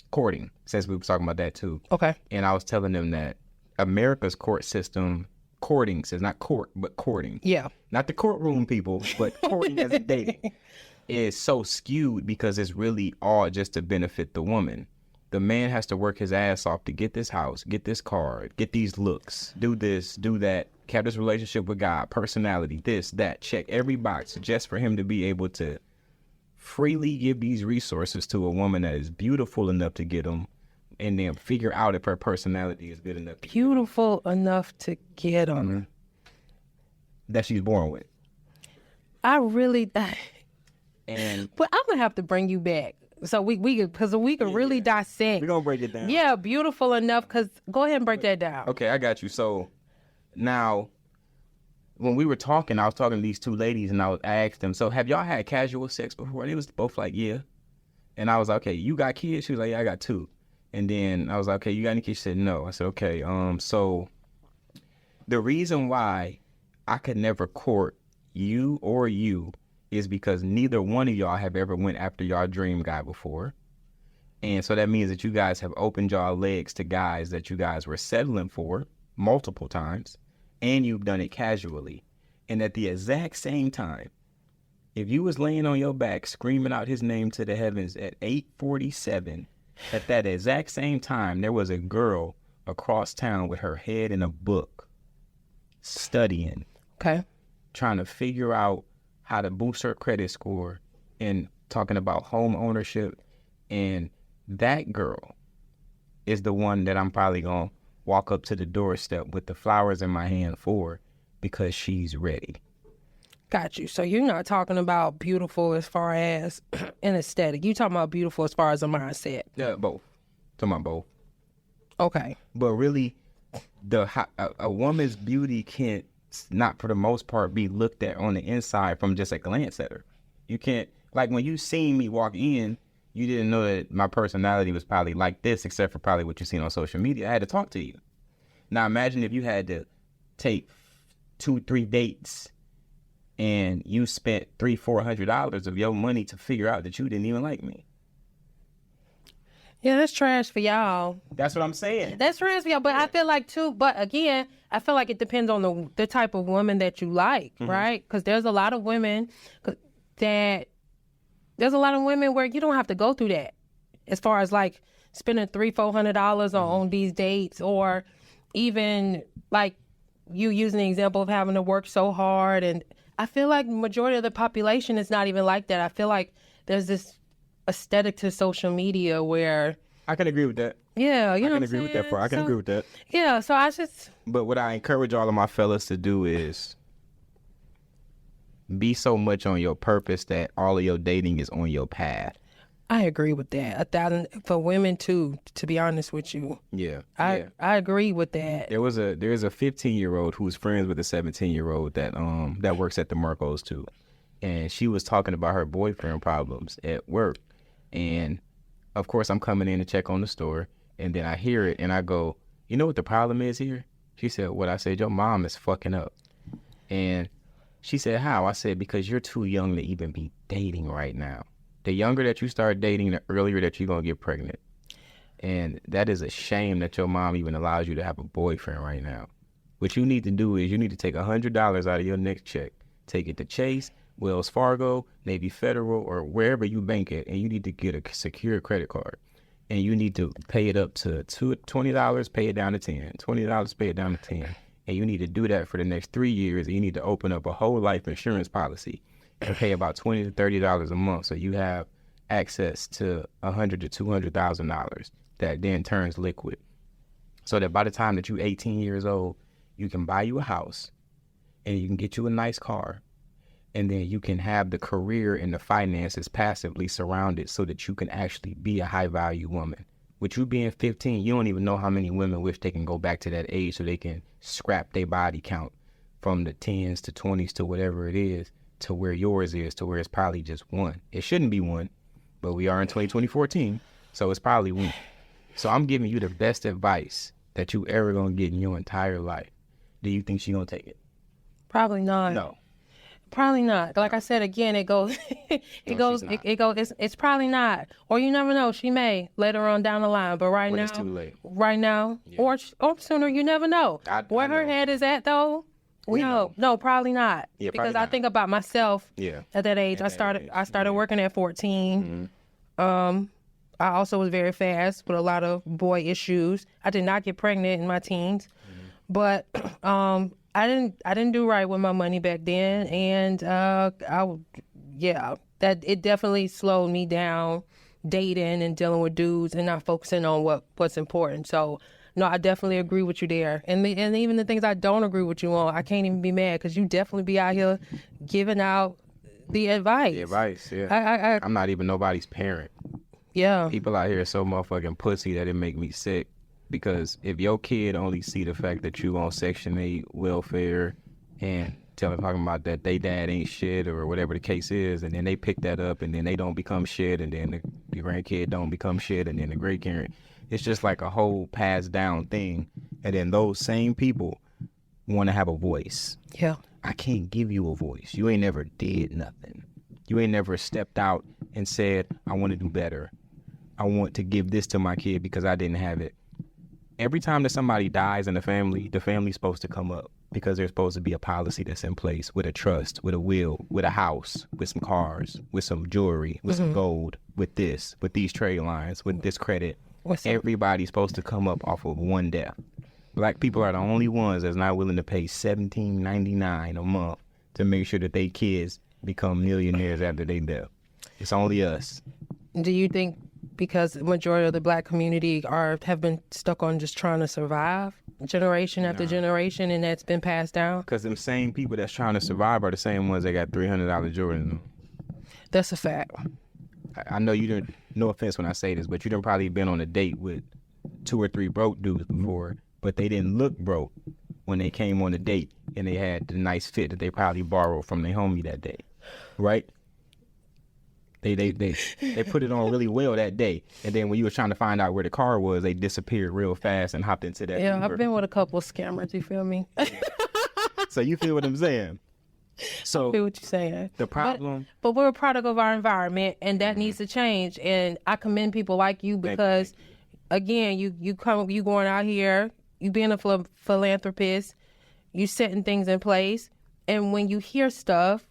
[SPEAKER 1] courting, since we were talking about that too.
[SPEAKER 2] Okay.
[SPEAKER 1] And I was telling them that America's court system, courting says not court, but courting.
[SPEAKER 2] Yeah.
[SPEAKER 1] Not the courtroom people, but courting as in dating is so skewed because it's really all just to benefit the woman. The man has to work his ass off to get this house, get this car, get these looks, do this, do that, have this relationship with God, personality, this, that, check every box just for him to be able to freely give these resources to a woman that is beautiful enough to get them and then figure out if her personality is good enough.
[SPEAKER 2] Beautiful enough to get them.
[SPEAKER 1] Mm-hmm. That she's born with.
[SPEAKER 2] I really...
[SPEAKER 1] And
[SPEAKER 2] But I'm going to have to bring you back. So we could really dissect.
[SPEAKER 1] we're going to break it down.
[SPEAKER 2] Yeah, beautiful enough. Because go ahead and break that down.
[SPEAKER 1] Okay, I got you. So now, when we were talking, I was talking to these two ladies, and I asked them, so have y'all had casual sex before? And they was both like, yeah. And I was like, okay, you got kids? She was like, yeah, I got two. And then I was like, okay, you got any kids? She said, no. I said, okay, so the reason why I could never court you is because neither one of y'all have ever went after y'all dream guy before. And so that means that you guys have opened y'all legs to guys that you guys were settling for multiple times, and you've done it casually. And at the exact same time, if you was laying on your back screaming out his name to the heavens at 8:47, at that exact same time, there was a girl across town with her head in a book, studying,
[SPEAKER 2] Okay.
[SPEAKER 1] trying to figure out how to boost her credit score and talking about home ownership. And that girl is the one that I'm probably going to walk up to the doorstep with the flowers in my hand for, because she's ready.
[SPEAKER 2] Got you. So you're not talking about beautiful as far as an aesthetic. You talking about beautiful as far as a mindset.
[SPEAKER 1] Yeah, both. Talking about both.
[SPEAKER 2] Okay.
[SPEAKER 1] But really, a woman's beauty can't, not for the most part, be looked at on the inside from just a glance at her. You can't, like when you seen me walk in, you didn't know that my personality was probably like this, except for probably what you seen on social media. I had to talk to you. Now imagine if you had to take 2-3 dates and you spent $300-$400 of your money to figure out that you didn't even like me.
[SPEAKER 2] Yeah, that's trash for y'all.
[SPEAKER 1] That's what I'm saying.
[SPEAKER 2] That's trash for y'all. But I feel like too, but again, I feel like it depends on the type of woman that you like, right? Because there's a lot of women where you don't have to go through that. As far as like spending $300-$400 on these dates, or even like you using the example of having to work so hard. And I feel like majority of the population is not even like that. I feel like there's this aesthetic to social media where
[SPEAKER 1] I can agree with that.
[SPEAKER 2] yeah, you know,
[SPEAKER 1] I can agree with that part. I can agree with that.
[SPEAKER 2] Yeah, so I just
[SPEAKER 1] But what I encourage all of my fellas to do is be so much on your purpose that all of your dating is on your path.
[SPEAKER 2] I agree with that. 1,000 for women too, to be honest with you.
[SPEAKER 1] Yeah.
[SPEAKER 2] I agree with that.
[SPEAKER 1] There's a 15-year-old who's friends with a 17-year-old that works at the Marcos too. And she was talking about her boyfriend problems at work. And of course I'm coming in to check on the store, and then I hear it and I go, you know what the problem is here? She said, what? I said, your mom is fucking up. And she said, how? I said, because you're too young to even be dating right now. The younger that you start dating, the earlier that you're going to get pregnant. And that is a shame that your mom even allows you to have a boyfriend right now. What you need to do is you need to take $100 out of your next check, take it to Chase, Wells Fargo, Navy Federal, or wherever you bank it, and you need to get a secure credit card. And you need to pay it up to $20, pay it down to $10. $20, pay it down to $10. And you need to do that for the next 3 years. And you need to open up a whole life insurance policy and pay about $20 to $30 a month, so you have access to $100,000 to $200,000 that then turns liquid. So that by the time that you're 18 years old, you can buy you a house and you can get you a nice car, and then you can have the career and the finances passively surrounded so that you can actually be a high value woman. With you being 15, you don't even know how many women wish they can go back to that age so they can scrap their body count from the 10s to 20s to whatever it is to where yours is, to where it's probably just one. It shouldn't be one, but we are in 2014, so it's probably one. So I'm giving you the best advice that you ever gonna get in your entire life. Do you think she gonna take it?
[SPEAKER 2] Probably not.
[SPEAKER 1] No.
[SPEAKER 2] Probably not. Like I said again, it goes, it's probably not. Or you never know, she may later on down the line. But right
[SPEAKER 1] When
[SPEAKER 2] now,
[SPEAKER 1] it's too late.
[SPEAKER 2] right now, or sooner, you never know. Where her
[SPEAKER 1] know.
[SPEAKER 2] head is at though. No, probably not.
[SPEAKER 1] Yeah,
[SPEAKER 2] because
[SPEAKER 1] probably
[SPEAKER 2] I
[SPEAKER 1] not.
[SPEAKER 2] think about myself.
[SPEAKER 1] Yeah.
[SPEAKER 2] At that age,
[SPEAKER 1] At that age,
[SPEAKER 2] I started working at 14. I also was very fast with a lot of boy issues. I did not get pregnant in my teens, but I didn't do right with my money back then, and that it definitely slowed me down dating and dealing with dudes and not focusing on what's important. So no, I definitely agree with you there. And even the things I don't agree with you on, I can't even be mad because you definitely be out here giving out the advice.
[SPEAKER 1] The advice, yeah. I'm not even nobody's parent.
[SPEAKER 2] Yeah.
[SPEAKER 1] People out here are so motherfucking pussy that it make me sick. Because if your kid only see the fact that you on Section 8 welfare and talking about that they dad ain't shit or whatever the case is, and then they pick that up and then they don't become shit, and then the grandkid don't become shit, and then the great parent, it's just like a whole passed down thing. And then those same people want to have a voice.
[SPEAKER 2] Yeah.
[SPEAKER 1] I can't give you a voice. You ain't never did nothing. You ain't never stepped out and said, I want to do better. I want to give this to my kid because I didn't have it. Every time that somebody dies in the family's supposed to come up because there's supposed to be a policy that's in place with a trust, with a will, with a house, with some cars, with some jewelry, with some gold, with this, with these trade lines, with this credit. Everybody's supposed to come up off of one death. Black people are the only ones that's not willing to pay $17.99 a month to make sure that their kids become millionaires after they death. It's only us.
[SPEAKER 2] Do you think because the majority of the black community have been stuck on just trying to survive generation after generation, and that's been passed down?
[SPEAKER 1] Because them same people that's trying to survive are the same ones that got $300 Jordans on.
[SPEAKER 2] That's a fact.
[SPEAKER 1] I know you didn't, no offense when I say this, but you done probably been on a date with 2 or 3 broke dudes before, but they didn't look broke when they came on the date and they had the nice fit that they probably borrowed from their homie that day, right? They put it on really well that day, and then when you were trying to find out where the car was, they disappeared real fast and hopped into that
[SPEAKER 2] Yeah,
[SPEAKER 1] Uber.
[SPEAKER 2] I've been with a couple of scammers. You feel me?
[SPEAKER 1] So you feel what I'm saying? So
[SPEAKER 2] I feel what you're saying.
[SPEAKER 1] the problem,
[SPEAKER 2] but we're a product of our environment, and that needs to change. And I commend people like you because, again, you going out here, you being a philanthropist, you setting things in place, and when you hear stuff,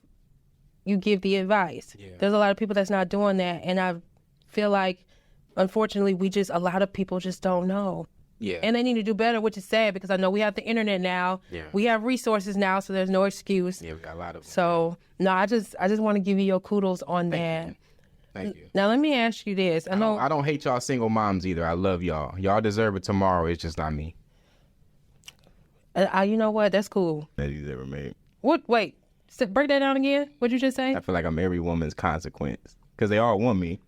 [SPEAKER 2] you give the advice. Yeah. There's a lot of people that's not doing that, and I feel like, unfortunately, a lot of people just don't know.
[SPEAKER 1] yeah,
[SPEAKER 2] And they need to do better, which is sad because I know we have the internet now.
[SPEAKER 1] Yeah.
[SPEAKER 2] We have resources now, so there's no excuse.
[SPEAKER 1] yeah, we got a lot of them.
[SPEAKER 2] So no, I just want to give you your kudos on that.
[SPEAKER 1] Thank you.
[SPEAKER 2] Now let me ask you this. I know
[SPEAKER 1] I don't hate y'all single moms either. I love y'all. Y'all deserve it tomorrow. It's just not me.
[SPEAKER 2] you know what? That's cool.
[SPEAKER 1] That he's ever made.
[SPEAKER 2] What? Wait. Break that down again. What'd you just say?
[SPEAKER 1] I feel like I'm every woman's consequence because they all want me,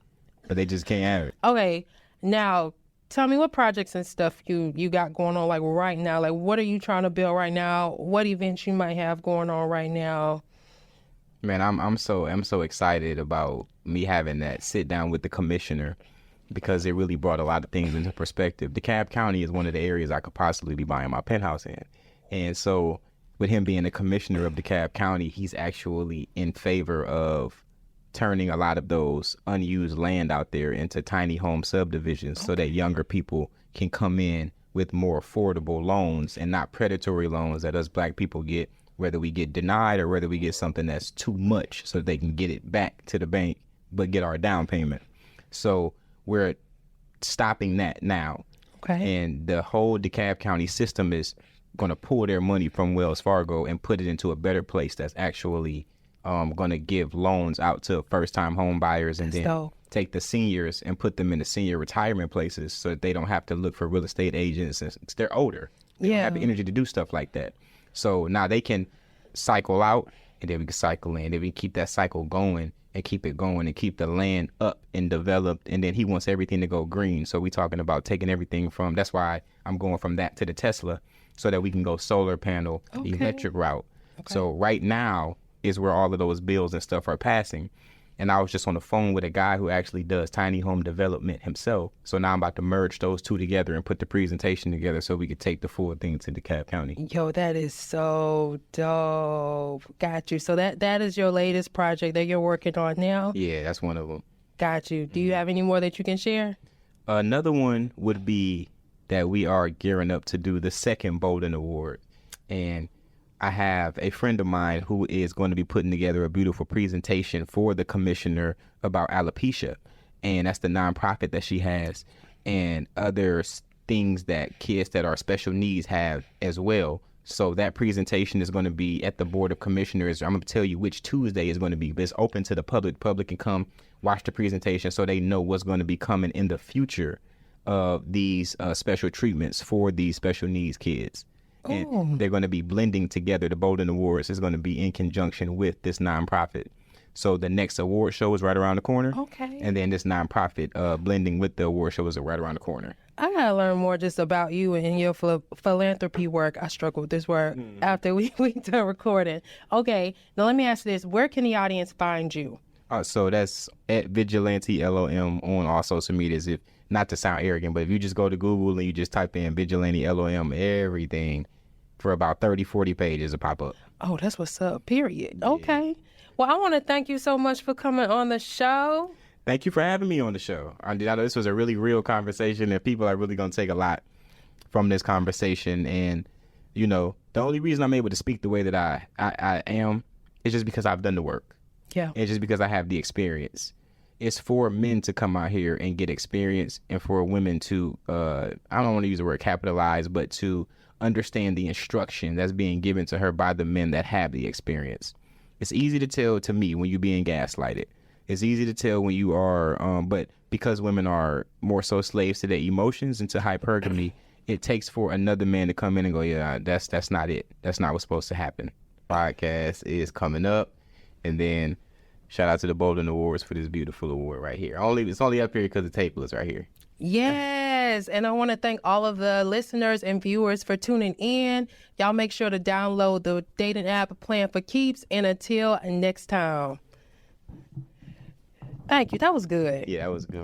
[SPEAKER 1] but they just can't have it.
[SPEAKER 2] Okay. Now, tell me what projects and stuff you got going on like right now. Like, what are you trying to build right now? What events you might have going on right now?
[SPEAKER 1] Man, I'm so excited about me having that sit down with the commissioner because it really brought a lot of things into perspective. DeKalb County is one of the areas I could possibly be buying my penthouse in, and so with him being the commissioner of DeKalb County, he's actually in favor of turning a lot of those unused land out there into tiny home subdivisions so that younger people can come in with more affordable loans and not predatory loans that us black people get, whether we get denied or whether we get something that's too much so they can get it back to the bank but get our down payment. So we're stopping that now.
[SPEAKER 2] Okay.
[SPEAKER 1] And the whole DeKalb County system is going to pull their money from Wells Fargo and put it into a better place that's actually going to give loans out to first-time home buyers and then take the seniors and put them in the senior retirement places so that they don't have to look for real estate agents. And they're older. They don't have the energy to do stuff like that. So now they can cycle out, and then we can cycle in. Then we keep that cycle going and keep it going and keep the land up and developed. And then he wants everything to go green. So we're talking about taking everything from, that's why I'm going from that to the Tesla so that we can go solar panel, electric route. Okay. So right now is where all of those bills and stuff are passing. And I was just on the phone with a guy who actually does tiny home development himself. So now I'm about to merge those two together and put the presentation together so we could take the full thing to DeKalb County.
[SPEAKER 2] Yo, that is so dope. Got you. So that is your latest project that you're working on now?
[SPEAKER 1] Yeah, that's one of them.
[SPEAKER 2] Got you. Do you have any more that you can share?
[SPEAKER 1] Another one would be that we are gearing up to do the second Bolden Award. And I have a friend of mine who is going to be putting together a beautiful presentation for the commissioner about alopecia. And that's the nonprofit that she has, and other things that kids that are special needs have as well. So that presentation is going to be at the Board of Commissioners. I'm going to tell you which Tuesday is going to be, but it's open to the public. Public can come watch the presentation so they know what's going to be coming in the future of these special treatments for these special needs kids. And they're going to be blending together. The Bolden Awards is going to be in conjunction with this nonprofit. So the next award show is right around the corner.
[SPEAKER 2] Okay.
[SPEAKER 1] And then this nonprofit blending with the award show is right around the corner.
[SPEAKER 2] I gotta learn more just about you and your philanthropy work. I struggle with this word after we done recording. Okay, now let me ask you this. Where can the audience find you?
[SPEAKER 1] So that's at Vigilante LOM on all social medias. If not to sound arrogant, but if you just go to Google and you just type in Vigilante LOM, everything for about 30, 40 pages will pop up.
[SPEAKER 2] Oh, that's what's up, period. Yeah. Okay. Well, I want to thank you so much for coming on the show.
[SPEAKER 1] Thank you for having me on the show. I know this was a really real conversation, and people are really going to take a lot from this conversation. And, you know, the only reason I'm able to speak the way that I am is just because I've done the work.
[SPEAKER 2] Yeah.
[SPEAKER 1] It's just because I have the experience. It's for men to come out here and get experience, and for women to, I don't want to use the word capitalize, but to understand the instruction that's being given to her by the men that have the experience. It's easy to tell to me when you're being gaslighted. It's easy to tell when you are, but because women are more so slaves to their emotions and to hypergamy, it takes for another man to come in and go, yeah, that's not it. That's not what's supposed to happen. Podcast is coming up, and then shout out to the Bolden Awards for this beautiful award right here. It's only up here because the table is right here.
[SPEAKER 2] Yes, and I want to thank all of the listeners and viewers for tuning in. Y'all make sure to download the dating app Plan for Keeps, and until next time. Thank you. That was good.
[SPEAKER 1] Yeah, that was good.